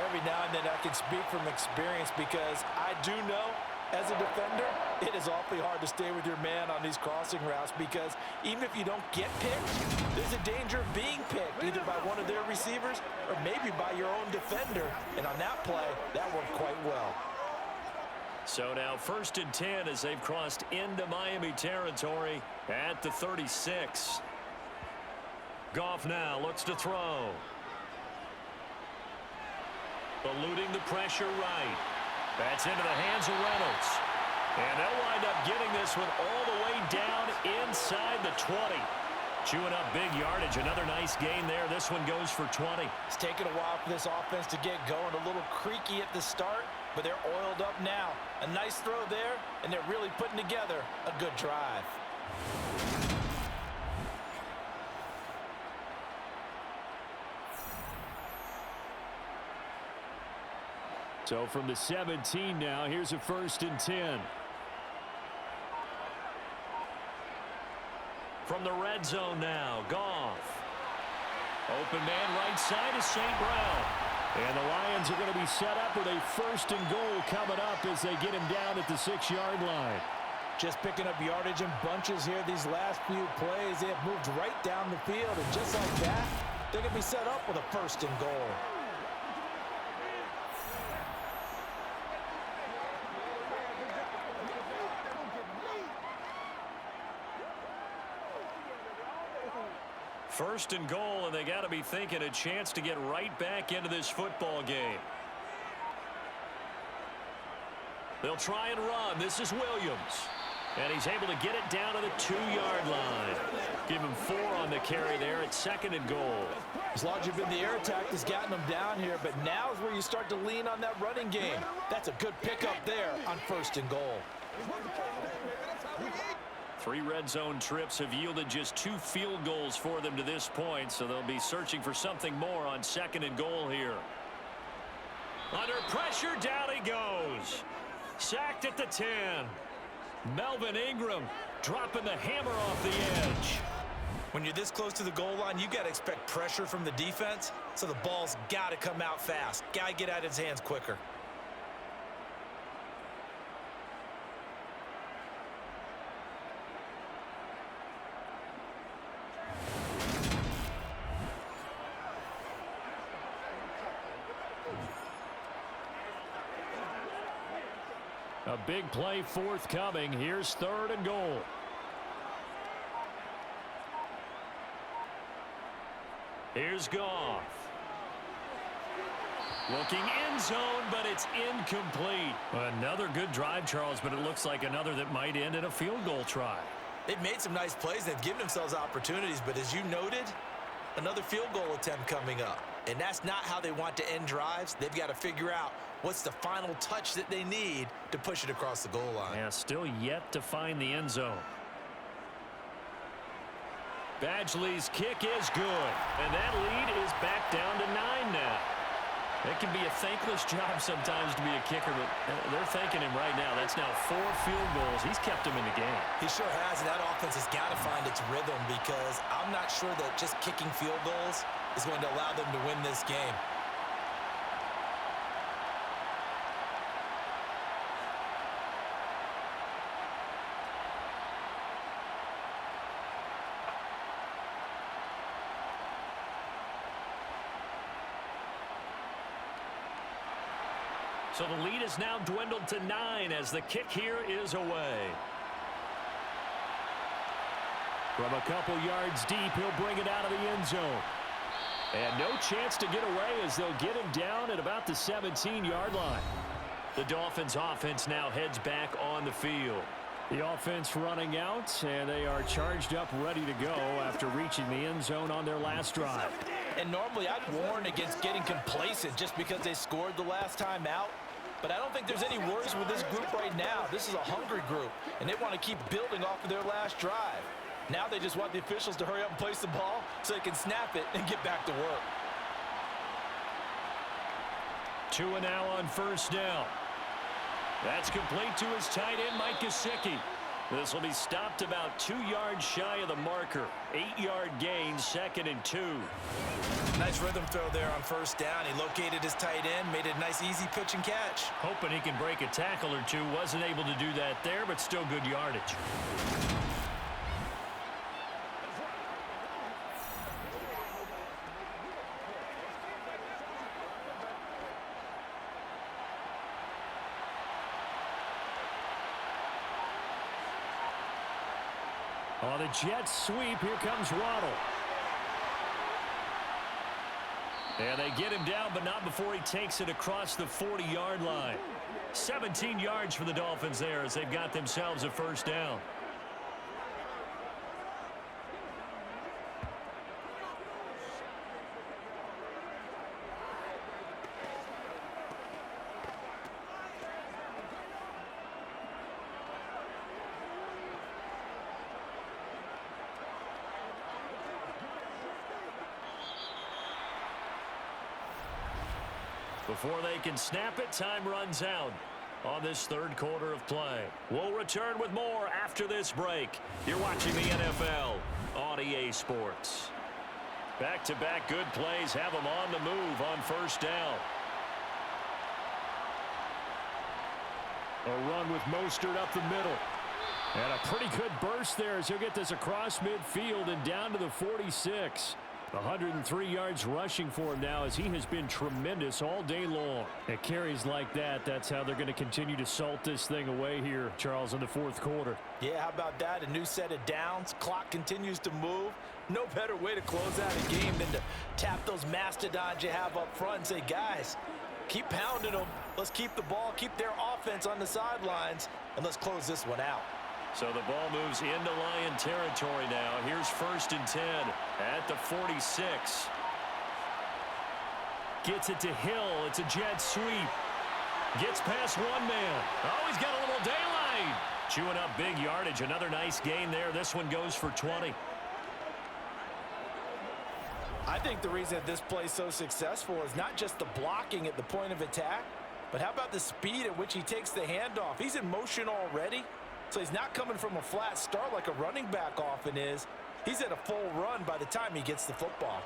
Every now and then I can speak from experience because I do know as a defender, it is awfully hard to stay with your man on these crossing routes because even if you don't get picked, there's a danger of being picked either by one of their receivers or maybe by your own defender. And on that play, that worked quite well. So now 1st and 10 as they've crossed into Miami territory at the 36. Goff now looks to throw. Eluding the pressure right. That's into the hands of Reynolds. And they'll wind up getting this one all the way down inside the 20. Chewing up big yardage. Another nice gain there. This one goes for 20. It's taken a while for this offense to get going. A little creaky at the start, but they're oiled up now. A nice throw there, and they're really putting together a good drive. So from the 17 now, here's a 1st and 10. From the red zone now, Goff. Open man right side is St. Brown. And the Lions are going to be set up with a 1st and goal coming up as they get him down at the 6-yard line. Just picking up yardage in bunches here these last few plays. They have moved right down the field, and just like that, they're going to be set up with a 1st and goal. First and goal, and they got to be thinking a chance to get right back into this football game. They'll try and run. This is Williams. And he's able to get it down to the 2-yard line. Give him 4 on the carry there at 2nd and goal. As long as you've been the air attack that's gotten them down here, but now is where you start to lean on that running game. That's a good pickup there on 1st and goal. 3 red zone trips have yielded just 2 field goals for them to this point, so they'll be searching for something more on 2nd and goal here. Under pressure, down he goes. Sacked at the 10. Melvin Ingram dropping the hammer off the edge. When you're this close to the goal line, you got to expect pressure from the defense, so the ball's got to come out fast. Got to get out of his hands quicker. A big play forthcoming. Here's 3rd and goal. Here's Goff. Looking end zone, but it's incomplete. Another good drive, Charles, but it looks like another that might end in a field goal try. They've made some nice plays. They've given themselves opportunities, but as you noted, another field goal attempt coming up. And that's not how they want to end drives. They've got to figure out what's the final touch that they need to push it across the goal line. Yeah, still yet to find the end zone. Badgley's kick is good, and that lead is back down to 9 now. It can be a thankless job sometimes to be a kicker, but they're thanking him right now. That's now 4 field goals. He's kept them in the game. He sure has, and that offense has got to find its rhythm because I'm not sure that just kicking field goals is going to allow them to win this game. So the lead is now dwindled to 9 as the kick here is away. From a couple yards deep, he'll bring it out of the end zone. And no chance to get away as they'll get him down at about the 17-yard line. The Dolphins offense now heads back on the field. The offense running out, and they are charged up, ready to go after reaching the end zone on their last drive. And normally I'd warn against getting complacent just because they scored the last time out. But I don't think there's any worries with this group right now. This is a hungry group, and they want to keep building off of their last drive. Now they just want the officials to hurry up and place the ball so they can snap it and get back to work. 2 and now on first down. That's complete to his tight end, Mike Gesicki. This will be stopped about 2 yards shy of the marker. 8-yard gain, 2nd and 2. Nice rhythm throw there on first down. He located his tight end, made a nice easy pitch and catch. Hoping he can break a tackle or two. Wasn't able to do that there, but still good yardage. On the jet sweep, here comes Waddle. And they get him down, but not before he takes it across the 40-yard line. 17 yards for the Dolphins there as they've got themselves a first down. Before they can snap it, time runs out on this third quarter of play. We'll return with more after this break. You're watching the NFL on EA Sports. Back-to-back good plays have them on the move on first down. A run with Mostert up the middle. And a pretty good burst there as he'll get this across midfield and down to the 46. 103 yards rushing for him now as he has been tremendous all day long. At carries like that, that's how they're going to continue to salt this thing away here, Charles, in the fourth quarter. Yeah, how about that? A new set of downs. Clock continues to move. No better way to close out a game than to tap those mastodons you have up front and say, guys, keep pounding them. Let's keep the ball, keep their offense on the sidelines, and let's close this one out. So the ball moves into Lion territory now. Here's 1st and 10 at the 46. Gets it to Hill. It's a jet sweep. Gets past one man. Oh, he's got a little daylight. Chewing up big yardage. Another nice gain there. This one goes for 20. I think the reason that this play is so successful is not just the blocking at the point of attack, but how about the speed at which he takes the handoff? He's in motion already. So he's not coming from a flat start like a running back often is. He's at a full run by the time he gets the football.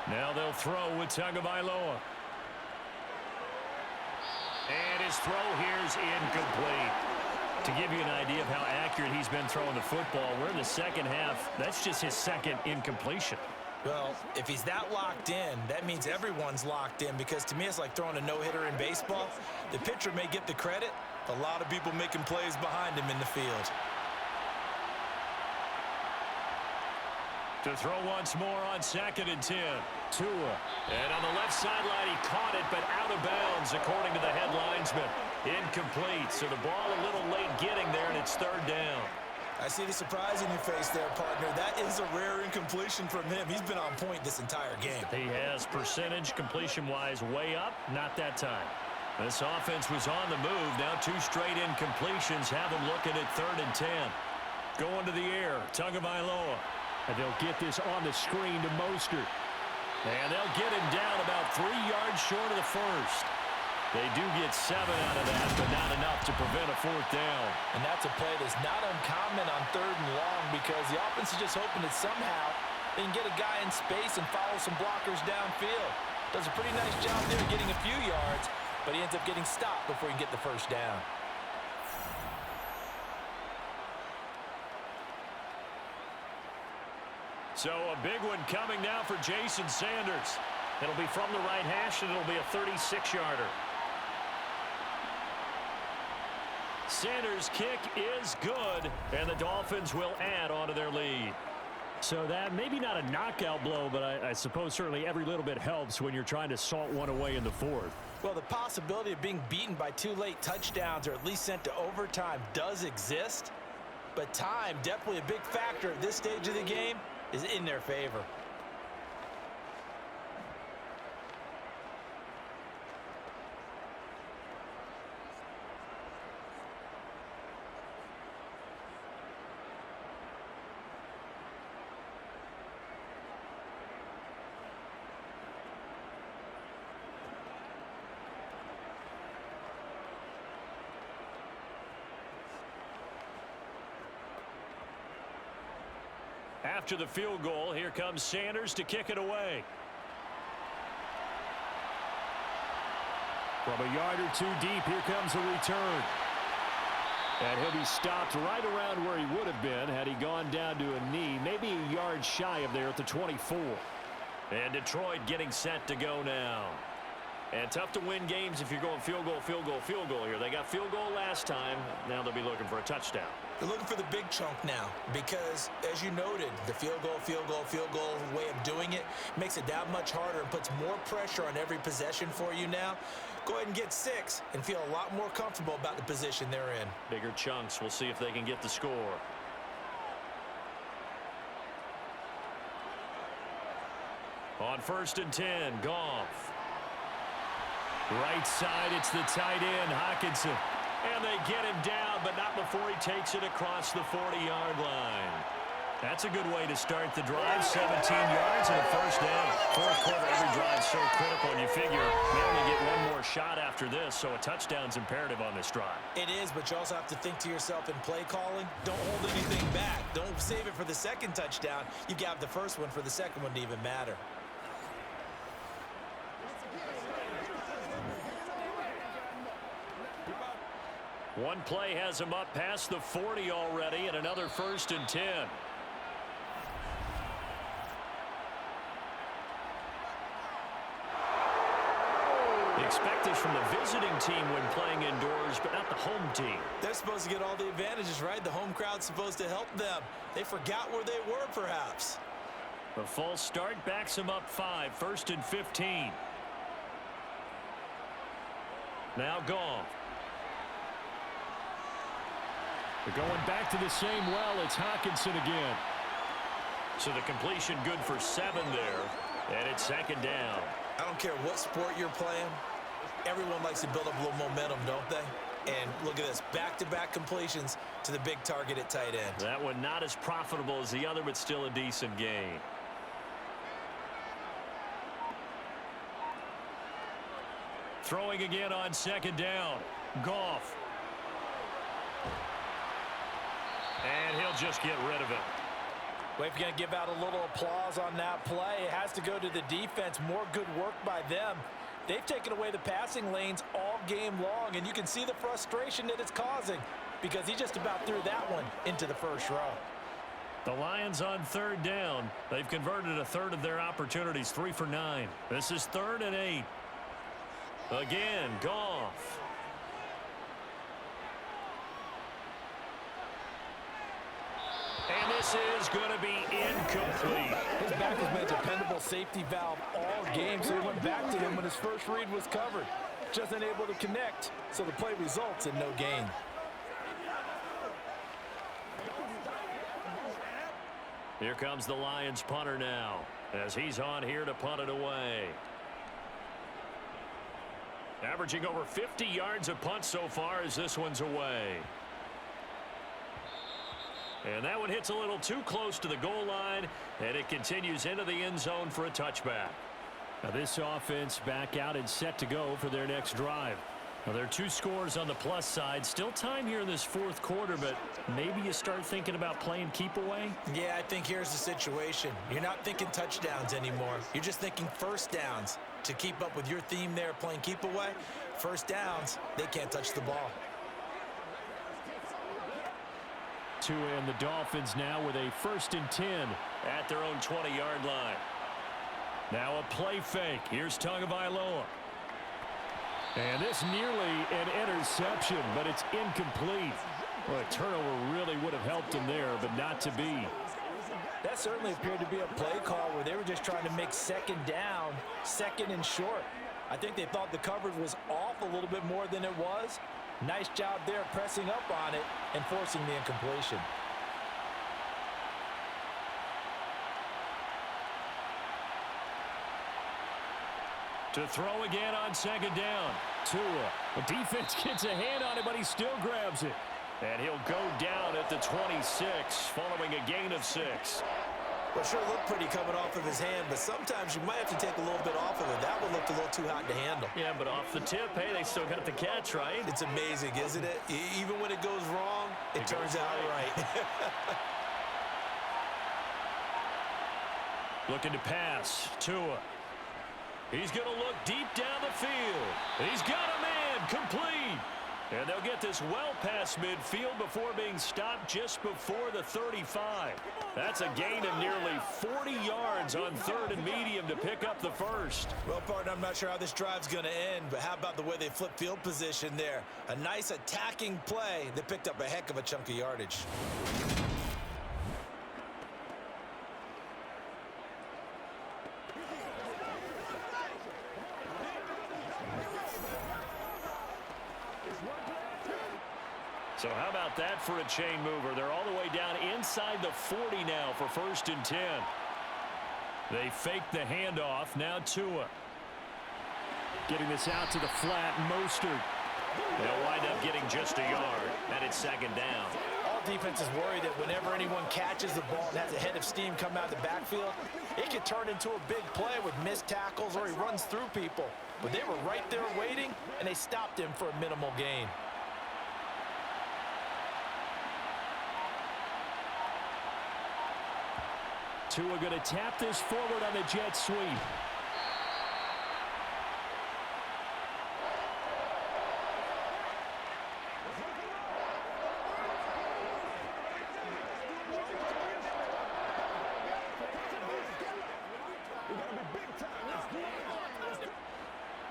Now they'll throw with Tagovailoa. And his throw here is incomplete. To give you an idea of how accurate he's been throwing the football, we're in the second half. That's just his second incompletion. Well, if he's that locked in, that means everyone's locked in, because to me it's like throwing a no-hitter in baseball. The pitcher may get the credit, but a lot of people making plays behind him in the field. To throw once more on 2nd and 10. Tua. And on the left sideline, he caught it, but out of bounds, according to the head linesman. Incomplete, so the ball a little late getting there, and it's 3rd down. I see the surprise in your face there, partner. That is a rare incompletion from him. He's been on point this entire game. He has percentage completion-wise way up, not that time. This offense was on the move. Now 2 straight incompletions have them looking at 3rd and 10. Going to the air, Tagovailoa. And they'll get this on the screen to Mostert. And they'll get him down about 3 yards short of the first. They do get 7 out of that, but not enough to prevent a 4th down. And that's a play that's not uncommon on 3rd and long because the offense is just hoping that somehow they can get a guy in space and follow some blockers downfield. Does a pretty nice job there getting a few yards, but he ends up getting stopped before he can get the 1st down. So a big one coming now for Jason Sanders. It'll be from the right hash, and it'll be a 36-yarder. Sanders' kick is good, and the Dolphins will add on to their lead. So that maybe not a knockout blow, but I suppose certainly every little bit helps when you're trying to salt one away in the 4th. Well, the possibility of being beaten by 2 late touchdowns or at least sent to overtime does exist, but time, definitely a big factor at this stage of the game, is in their favor. After the field goal, here comes Sanders to kick it away. From a yard or 2 deep, here comes a return. And he'll be stopped right around where he would have been had he gone down to a knee, maybe a yard shy of there at the 24. And Detroit getting set to go now. And tough to win games if you're going field goal, field goal, field goal here. They got field goal last time. Now they'll be looking for a touchdown. They're looking for the big chunk now because, as you noted, the field goal way of doing it makes it that much harder and puts more pressure on every possession for you now. Go ahead and get 6 and feel a lot more comfortable about the position they're in. Bigger chunks. We'll see if they can get the score. On 1st and 10, Goff. Right side, it's the tight end, Hockenson. And they get him down, but not before he takes it across the 40-yard line. That's a good way to start the drive. 17 yards and a 1st down. 4th quarter, every drive's so critical, and you figure they only get one more shot after this, so a touchdown's imperative on this drive. It is, but you also have to think to yourself in play calling, don't hold anything back. Don't save it for the 2nd touchdown. You got the 1st one for the 2nd one to even matter. One play has him up past the 40 already, and another 1st and 10. Expect this from the visiting team when playing indoors, but not the home team. They're supposed to get all the advantages, right? The home crowd's supposed to help them. They forgot where they were, perhaps. The false start backs him up 5, 1st and 15. Now Goff. They're going back to the same well. It's Hockenson again. So the completion good for 7 there, and it's 2nd down. I don't care what sport you're playing. Everyone likes to build up a little momentum, don't they? And look at this, back-to-back completions to the big target at tight end. That one not as profitable as the other, but still a decent gain. Throwing again on 2nd down. Goff. And he'll just get rid of it. Well, if you're going to give out a little applause on that play, it has to go to the defense. More good work by them. They've taken away the passing lanes all game long, and you can see the frustration that it's causing because he just about threw that one into the 1st row. The Lions on 3rd down. They've converted a 1/3 of their opportunities, 3 for 9. This is 3rd and 8. Again, Goff. And this is going to be incomplete. His back has been a dependable safety valve all game, so he went back to him when his first read was covered. Just unable to connect, so the play results in no gain. Here comes the Lions punter now, as he's on here to punt it away. Averaging over 50 yards a punt so far as this one's away. And that one hits a little too close to the goal line, and it continues into the end zone for a touchback. Now this offense back out and set to go for their next drive. Well, there are 2 scores on the plus side. Still time here in this fourth quarter, but maybe you start thinking about playing keep away? Yeah, I think here's the situation. You're not thinking touchdowns anymore. You're just thinking first downs. To keep up with your theme there, playing keep away, first downs, they can't touch the ball. Tua and the Dolphins now with a 1st and 10 at their own 20-yard line. Now a play fake. Here's Tagovailoa. And this nearly an interception, but it's incomplete. Well, a turnover really would have helped him there, but not to be. That certainly appeared to be a play call where they were just trying to make second down, second and short. I think they thought the coverage was off a little bit more than it was. Nice job there pressing up on it and forcing the incompletion. To throw again on second down. Tua. The defense gets a hand on it, but he still grabs it. And he'll go down at the 26, following a gain of 6. Well, sure looked pretty coming off of his hand, but sometimes you might have to take a little bit off of it. That one looked a little too hot to handle. Yeah, but off the tip, hey, they still got the catch, right? It's amazing, isn't it? Even when it goes wrong, it turns out right. Looking to pass. Tua. He's going to look deep down the field. He's got a man complete. And they'll get this well past midfield before being stopped just before the 35. That's a gain of nearly 40 yards on 3rd and medium to pick up the first. Well, partner, I'm not sure how this drive's going to end, but how about the way they flip field position there? A nice attacking play that picked up a heck of a chunk of yardage. So how about that for a chain mover? They're all the way down inside the 40 now for 1st and 10. They fake the handoff. Now Tua. Getting this out to the flat. Mostert. They'll wind up getting just a yard, and it's 2nd down. All defenses worry that whenever anyone catches the ball and has a head of steam come out the backfield, it could turn into a big play with missed tackles or he runs through people. But they were right there waiting, and they stopped him for a minimal gain. Tua going to tap this forward on the jet sweep.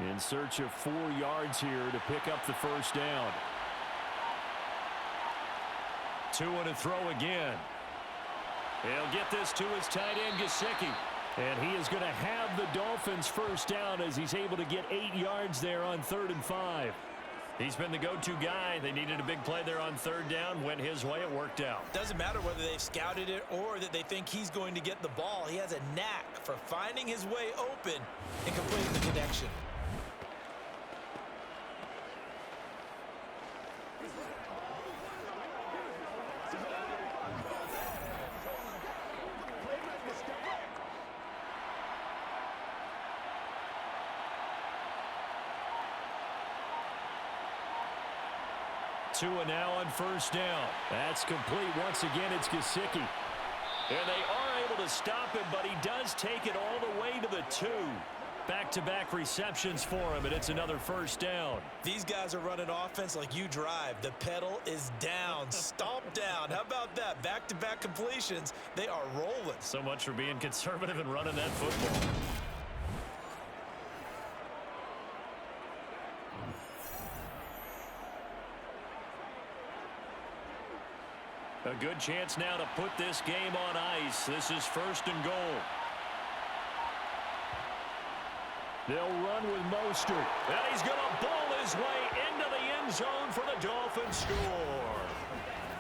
In search of 4 yards here to pick up the first down. Tua to throw again. He'll get this to his tight end, Gesicki. And he is going to have the Dolphins first down as he's able to get 8 yards there on 3rd and 5. He's been the go-to guy. They needed a big play there on 3rd down. Went his way. It worked out. Doesn't matter whether they've scouted it or that they think he's going to get the ball. He has a knack for finding his way open and completing the connection. Tua now on first down. That's complete. Once again, it's Gesicki. And they are able to stop him, but he does take it all the way to the 2. Back-to-back receptions for him, and it's another first down. These guys are running offense like you drive. The pedal is down, stomp down. How about that? Back-to-back completions. They are rolling. So much for being conservative and running that football. A good chance now to put this game on ice. This is 1st and goal. They'll run with Mostert. And he's going to bowl his way into the end zone for the Dolphins score.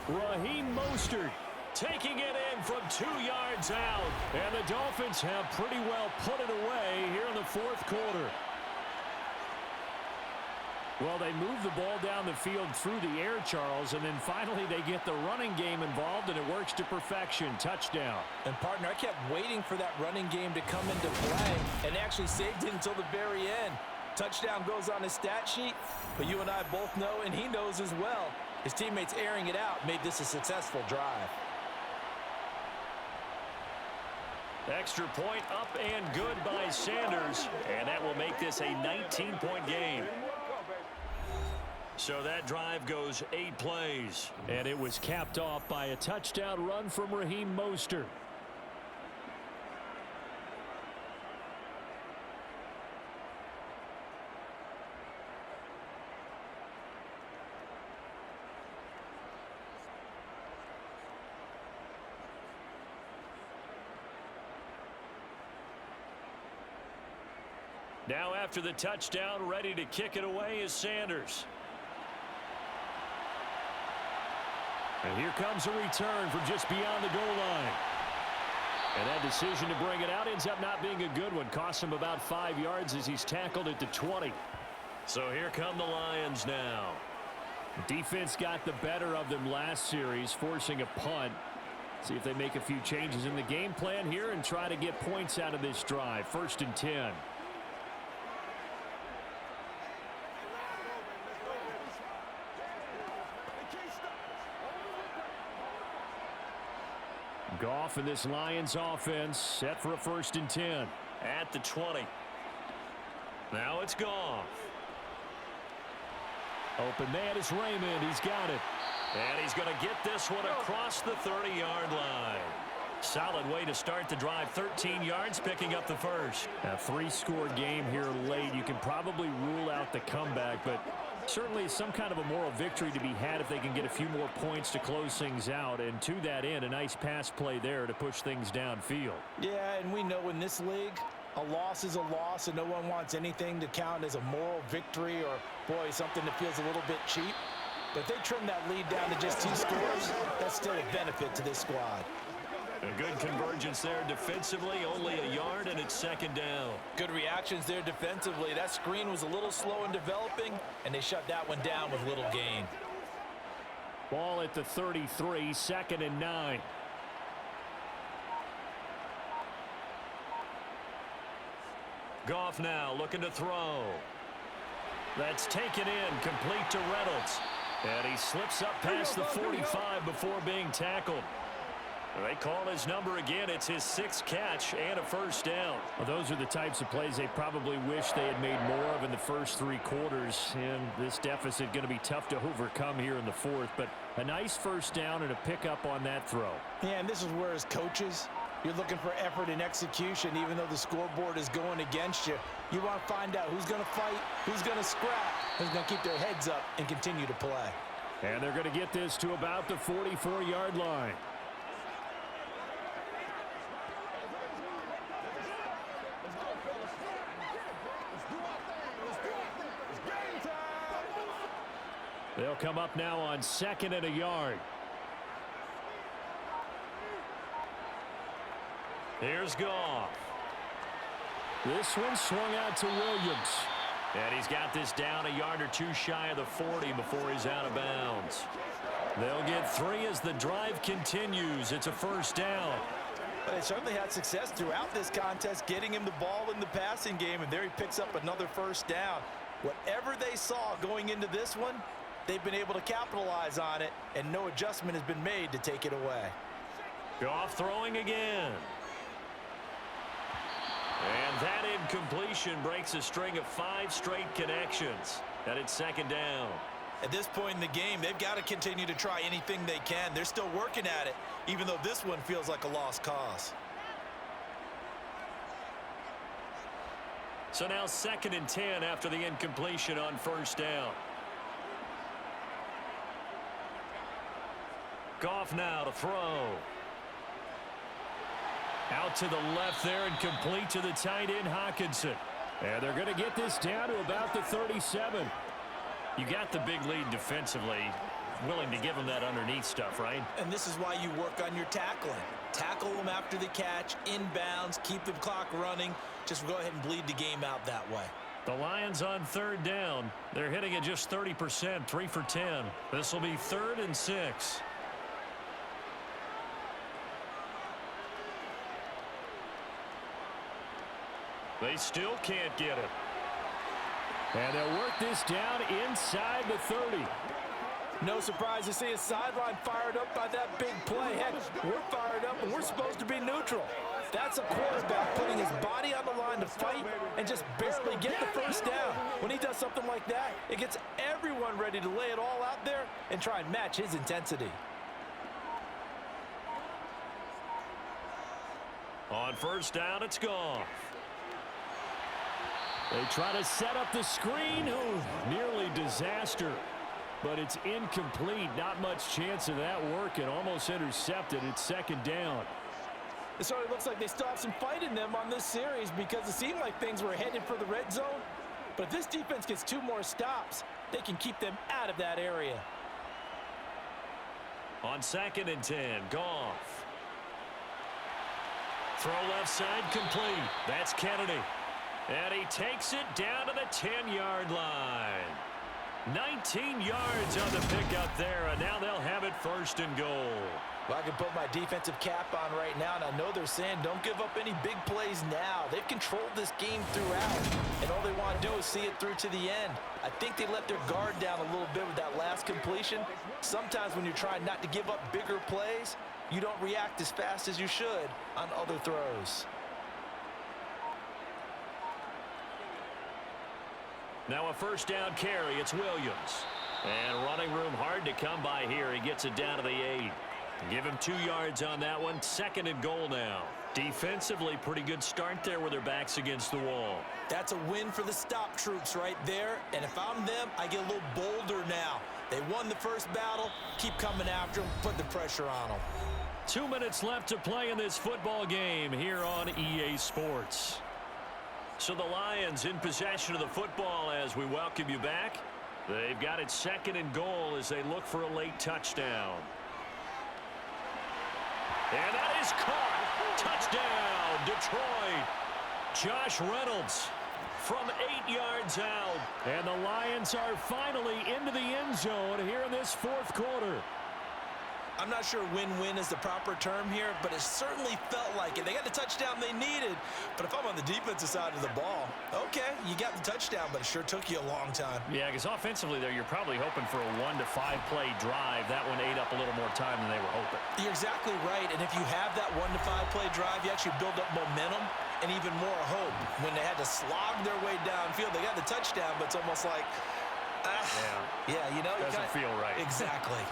Raheem Mostert taking it in from 2 yards out. And the Dolphins have pretty well put it away here in the 4th quarter. Well, they move the ball down the field through the air, Charles, and then finally they get the running game involved, and it works to perfection. Touchdown. And, partner, I kept waiting for that running game to come into play and actually saved it until the very end. Touchdown goes on his stat sheet, but you and I both know, and he knows as well, his teammates airing it out made this a successful drive. Extra point up and good by Sanders, and that will make this a 19-point game. So that drive goes 8 plays. And it was capped off by a touchdown run from Raheem Mostert. Now after the touchdown, ready to kick it away is Sanders. And here comes a return from just beyond the goal line. And that decision to bring it out ends up not being a good one. Costs him about 5 yards as he's tackled at the 20. So here come the Lions now. The defense got the better of them last series, forcing a punt. See if they make a few changes in the game plan here and try to get points out of this drive. 1st and 10. Goff and this Lions offense set for a 1st and 10. At the 20. Now it's Goff. Open man is Raymond. He's got it. And he's going to get this one across the 30-yard line. Solid way to start the drive. 13 yards, picking up the first. A 3-score game here late. You can probably rule out the comeback, but certainly some kind of a moral victory to be had if they can get a few more points to close things out. And to that end, a nice pass play there to push things downfield. Yeah, and we know in this league, a loss is a loss, and no one wants anything to count as a moral victory or, boy, something that feels a little bit cheap. But if they trim that lead down to just 2 scores, that's still a benefit to this squad. A good convergence there defensively, only a yard, and it's 2nd down. Good reactions there defensively. That screen was a little slow in developing, and they shut that one down with little gain. Ball at the 33, 2nd and 9. Goff now looking to throw. That's taken in, complete to Reynolds. And he slips up past the 45 before being tackled. They call his number again. It's his 6th catch and a 1st down. Well, those are the types of plays they probably wish they had made more of in the first 3 quarters. And this deficit going to be tough to overcome here in the 4th. But a nice 1st down and a pickup on that throw. Yeah, and this is where as coaches, you're looking for effort and execution. Even though the scoreboard is going against you, you want to find out who's going to fight, who's going to scrap, who's going to keep their heads up and continue to play. And they're going to get this to about the 44-yard line. They'll come up now on 2nd and a yard. Here's Goff. This one swung out to Williams. And he's got this down a yard or 2 shy of the 40 before he's out of bounds. They'll get 3 as the drive continues. It's a 1st down. But they certainly had success throughout this contest, getting him the ball in the passing game, and there he picks up another 1st down. Whatever they saw going into this one, they've been able to capitalize on it, and no adjustment has been made to take it away. Goff throwing again. And that incompletion breaks a string of 5 straight connections. And it's 2nd down. At this point in the game, they've got to continue to try anything they can. They're still working at it, even though this one feels like a lost cause. So now 2nd and 10 after the incompletion on 1st down. Goff now to throw. Out to the left there and complete to the tight end, Hockenson. And they're going to get this down to about the 37. You got the big lead defensively. Willing to give them that underneath stuff, right? And this is why you work on your tackling. Tackle them after the catch, inbounds, keep the clock running. Just go ahead and bleed the game out that way. The Lions on 3rd down. They're hitting it just 30%, 3 for 10. This will be 3rd and 6. They still can't get it. And they'll work this down inside the 30. No surprise to see a sideline fired up by that big play. Heck, we're fired up and we're supposed to be neutral. That's a quarterback putting his body on the line to fight and just barely get the first down. When he does something like that, it gets everyone ready to lay it all out there and try and match his intensity. On 1st down, it's Goff. They try to set up the screen. Oh, nearly disaster. But it's incomplete. Not much chance of that working. Almost intercepted. It's 2nd down. It certainly looks like they still have some fight in them on this series because it seemed like things were headed for the red zone. But if this defense gets 2 more stops, they can keep them out of that area. On 2nd and 10, Goff. Throw left side complete. That's Kennedy. And he takes it down to the 10-yard line. 19 yards on the pickup there, and now they'll have it 1st and goal. Well, I can put my defensive cap on right now, and I know they're saying don't give up any big plays now. They've controlled this game throughout, and all they want to do is see it through to the end. I think they let their guard down a little bit with that last completion. Sometimes when you're trying not to give up bigger plays, you don't react as fast as you should on other throws. Now a 1st down carry. It's Williams. And running room hard to come by here. He gets it down to the 8. Give him 2 yards on that one. 2nd and goal now. Defensively, pretty good start there with their backs against the wall. That's a win for the stop troops right there. And if I'm them, I get a little bolder now. They won the first battle. Keep coming after them. Put the pressure on them. 2 minutes left to play in this football game here on EA Sports. So the Lions in possession of the football as we welcome you back. They've got it 2nd and goal as they look for a late touchdown. And that is caught. Touchdown, Detroit. Josh Reynolds from 8 yards out. And the Lions are finally into the end zone here in this 4th quarter. I'm not sure win-win is the proper term here, but it certainly felt like it. They got the touchdown they needed, but if I'm on the defensive side of the ball, okay, you got the touchdown, but it sure took you a long time. Yeah, because offensively there, you're probably hoping for a 1 to 5 play drive. That one ate up a little more time than they were hoping. You're exactly right, and if you have that 1 to 5 play drive, you actually build up momentum and even more hope. When they had to slog their way downfield, they got the touchdown, but it's almost like, yeah, you know. Doesn't feel right. Exactly.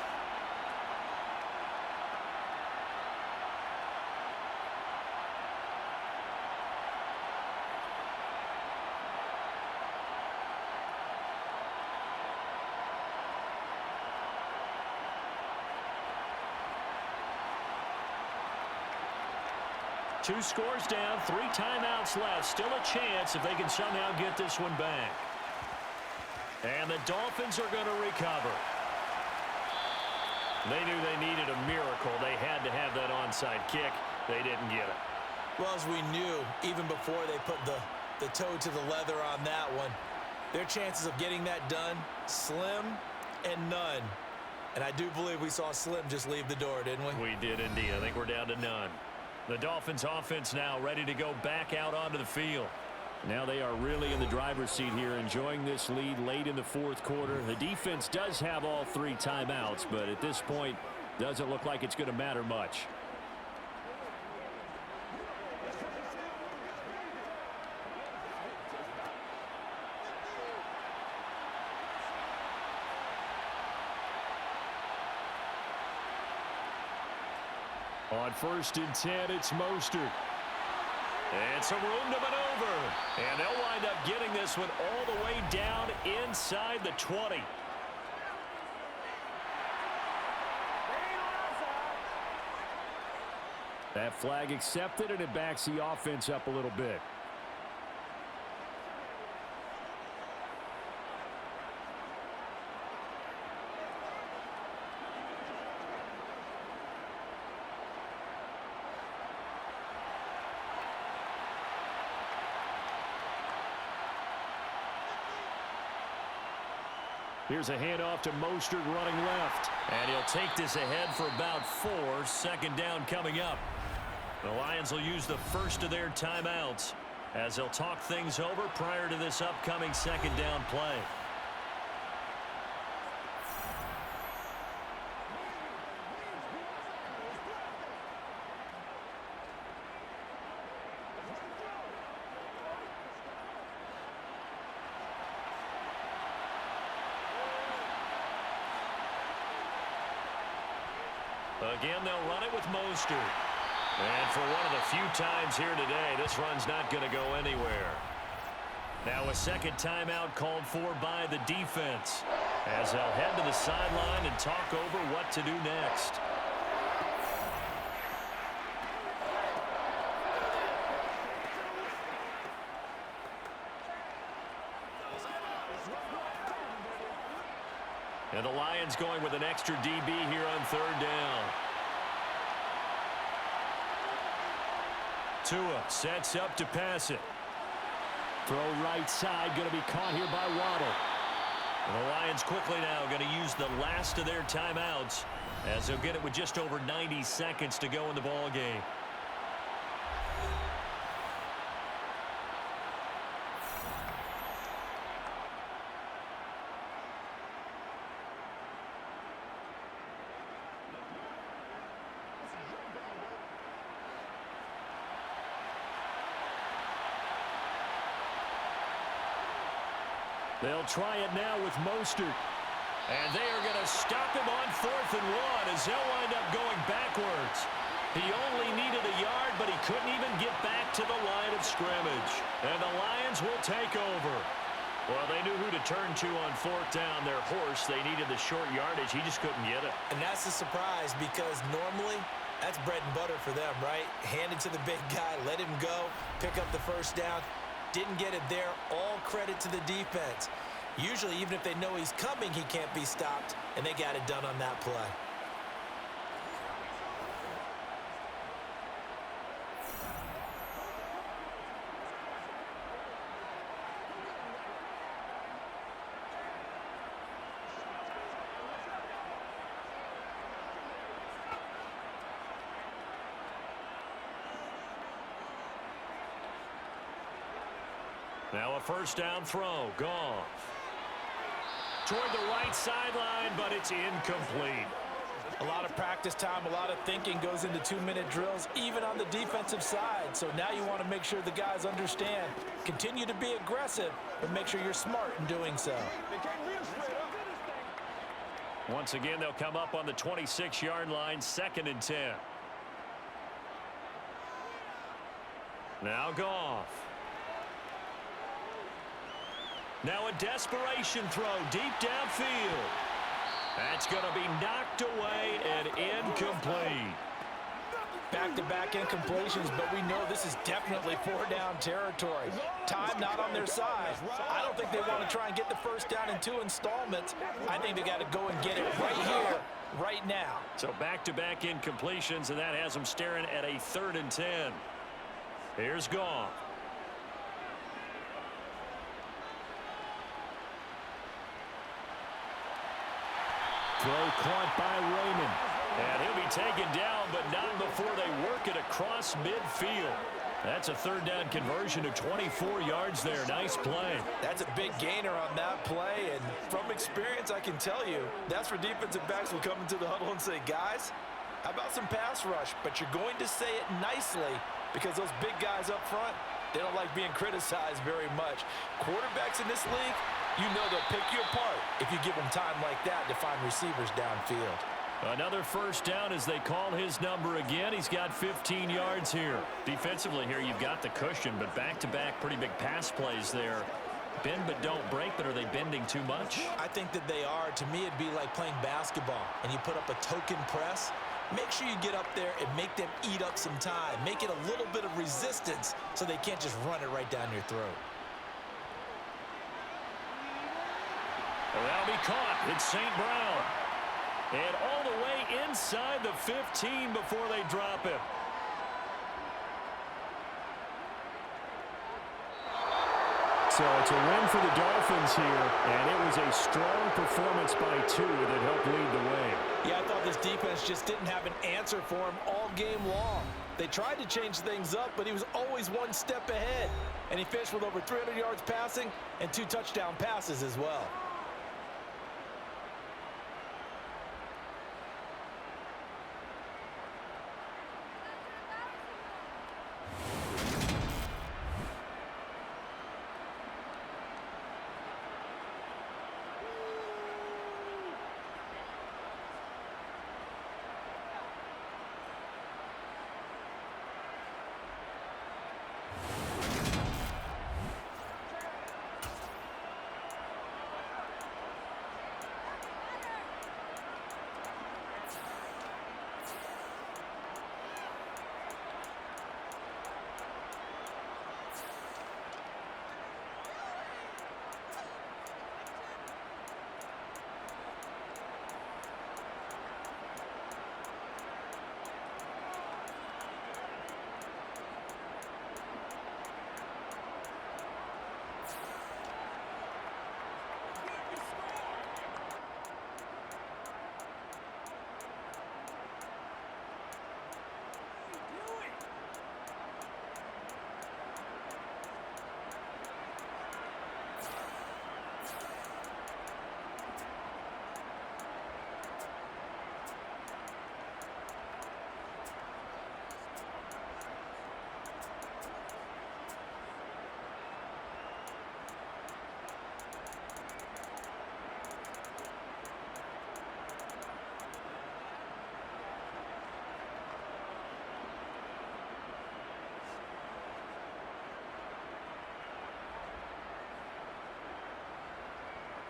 Two scores down, 3 timeouts left. Still a chance if they can somehow get this one back. And the Dolphins are going to recover. They knew they needed a miracle. They had to have that onside kick. They didn't get it. Well, as we knew, even before they put the toe to the leather on that one, their chances of getting that done, slim and none. And I do believe we saw Slim just leave the door, didn't we? We did indeed. I think we're down to none. The Dolphins offense now ready to go back out onto the field. Now they are really in the driver's seat here, enjoying this lead late in the 4th quarter. The defense does have all 3 timeouts, but at this point, doesn't look like it's going to matter much. On 1st and 10, it's Mostert. And some room to maneuver. And they'll wind up getting this one all the way down inside the 20. That flag accepted, and it backs the offense up a little bit. Here's a handoff to Mostert running left. And he'll take this ahead for about 4. Second down coming up. The Lions will use the first of their timeouts as they'll talk things over prior to this upcoming second down play. Again, they'll run it with Mostert. And for one of the few times here today, this run's not going to go anywhere. Now a second timeout called for by the defense as they'll head to the sideline and talk over what to do next. And the Lions going with an extra DB here on third down. Tua sets up to pass it. Throw right side, going to be caught here by Waddle. And the Lions quickly now going to use the last of their timeouts as they'll get it with just over 90 seconds to go in the ball game. They'll try it now with Mostert. And they are going to stop him on 4th and 1 as they'll wind up going backwards. He only needed a yard, but he couldn't even get back to the line of scrimmage. And the Lions will take over. Well, they knew who to turn to on 4th down. Their horse, they needed the short yardage. He just couldn't get it. And that's a surprise because normally that's bread and butter for them, right? Hand it to the big guy, let him go, pick up the first down. Didn't get it there. All credit to the defense. Usually, even if they know he's coming, he can't be stopped, and they got it done on that play. Now a first down throw. Goff. Toward the right sideline, but it's incomplete. A lot of practice time, a lot of thinking goes into 2-minute drills, even on the defensive side. So now you want to make sure the guys understand. Continue to be aggressive, but make sure you're smart in doing so. Once again, they'll come up on the 26-yard line, 2nd and 10. Now Goff. Now a desperation throw deep downfield. That's going to be knocked away and incomplete. Back-to-back incompletions, but we know this is definitely 4-down territory. Time not on their side. I don't think they want to try and get the first down in 2 installments. I think they got to go and get it right here, right now. So back-to-back incompletions, and that has them staring at a 3rd and 10. Here's Goff. Throw caught by Raymond. And he'll be taken down, but not before they work it across midfield. That's a 3rd down conversion of 24 yards there. Nice play. That's a big gainer on that play, and from experience, I can tell you, that's where defensive backs will come into the huddle and say, guys, how about some pass rush? But you're going to say it nicely because those big guys up front, they don't like being criticized very much. Quarterbacks in this league, you know they'll pick you apart if you give them time like that to find receivers downfield. Another first down as they call his number again. He's got 15 yards here. Defensively here, you've got the cushion, but back-to-back pretty big pass plays there. Bend but don't break, but are they bending too much? I think that they are. To me, it'd be like playing basketball, and you put up a token press. Make sure you get up there and make them eat up some time. Make it a little bit of resistance so they can't just run it right down your throat. Well, that'll be caught. It's St. Brown. And all the way inside the 15 before they drop him. So it's a win for the Dolphins here, and it was a strong performance by Tua that helped lead the way. Yeah, I thought this defense just didn't have an answer for him all game long. They tried to change things up, but he was always one step ahead. And he finished with over 300 yards passing and 2 touchdown passes as well.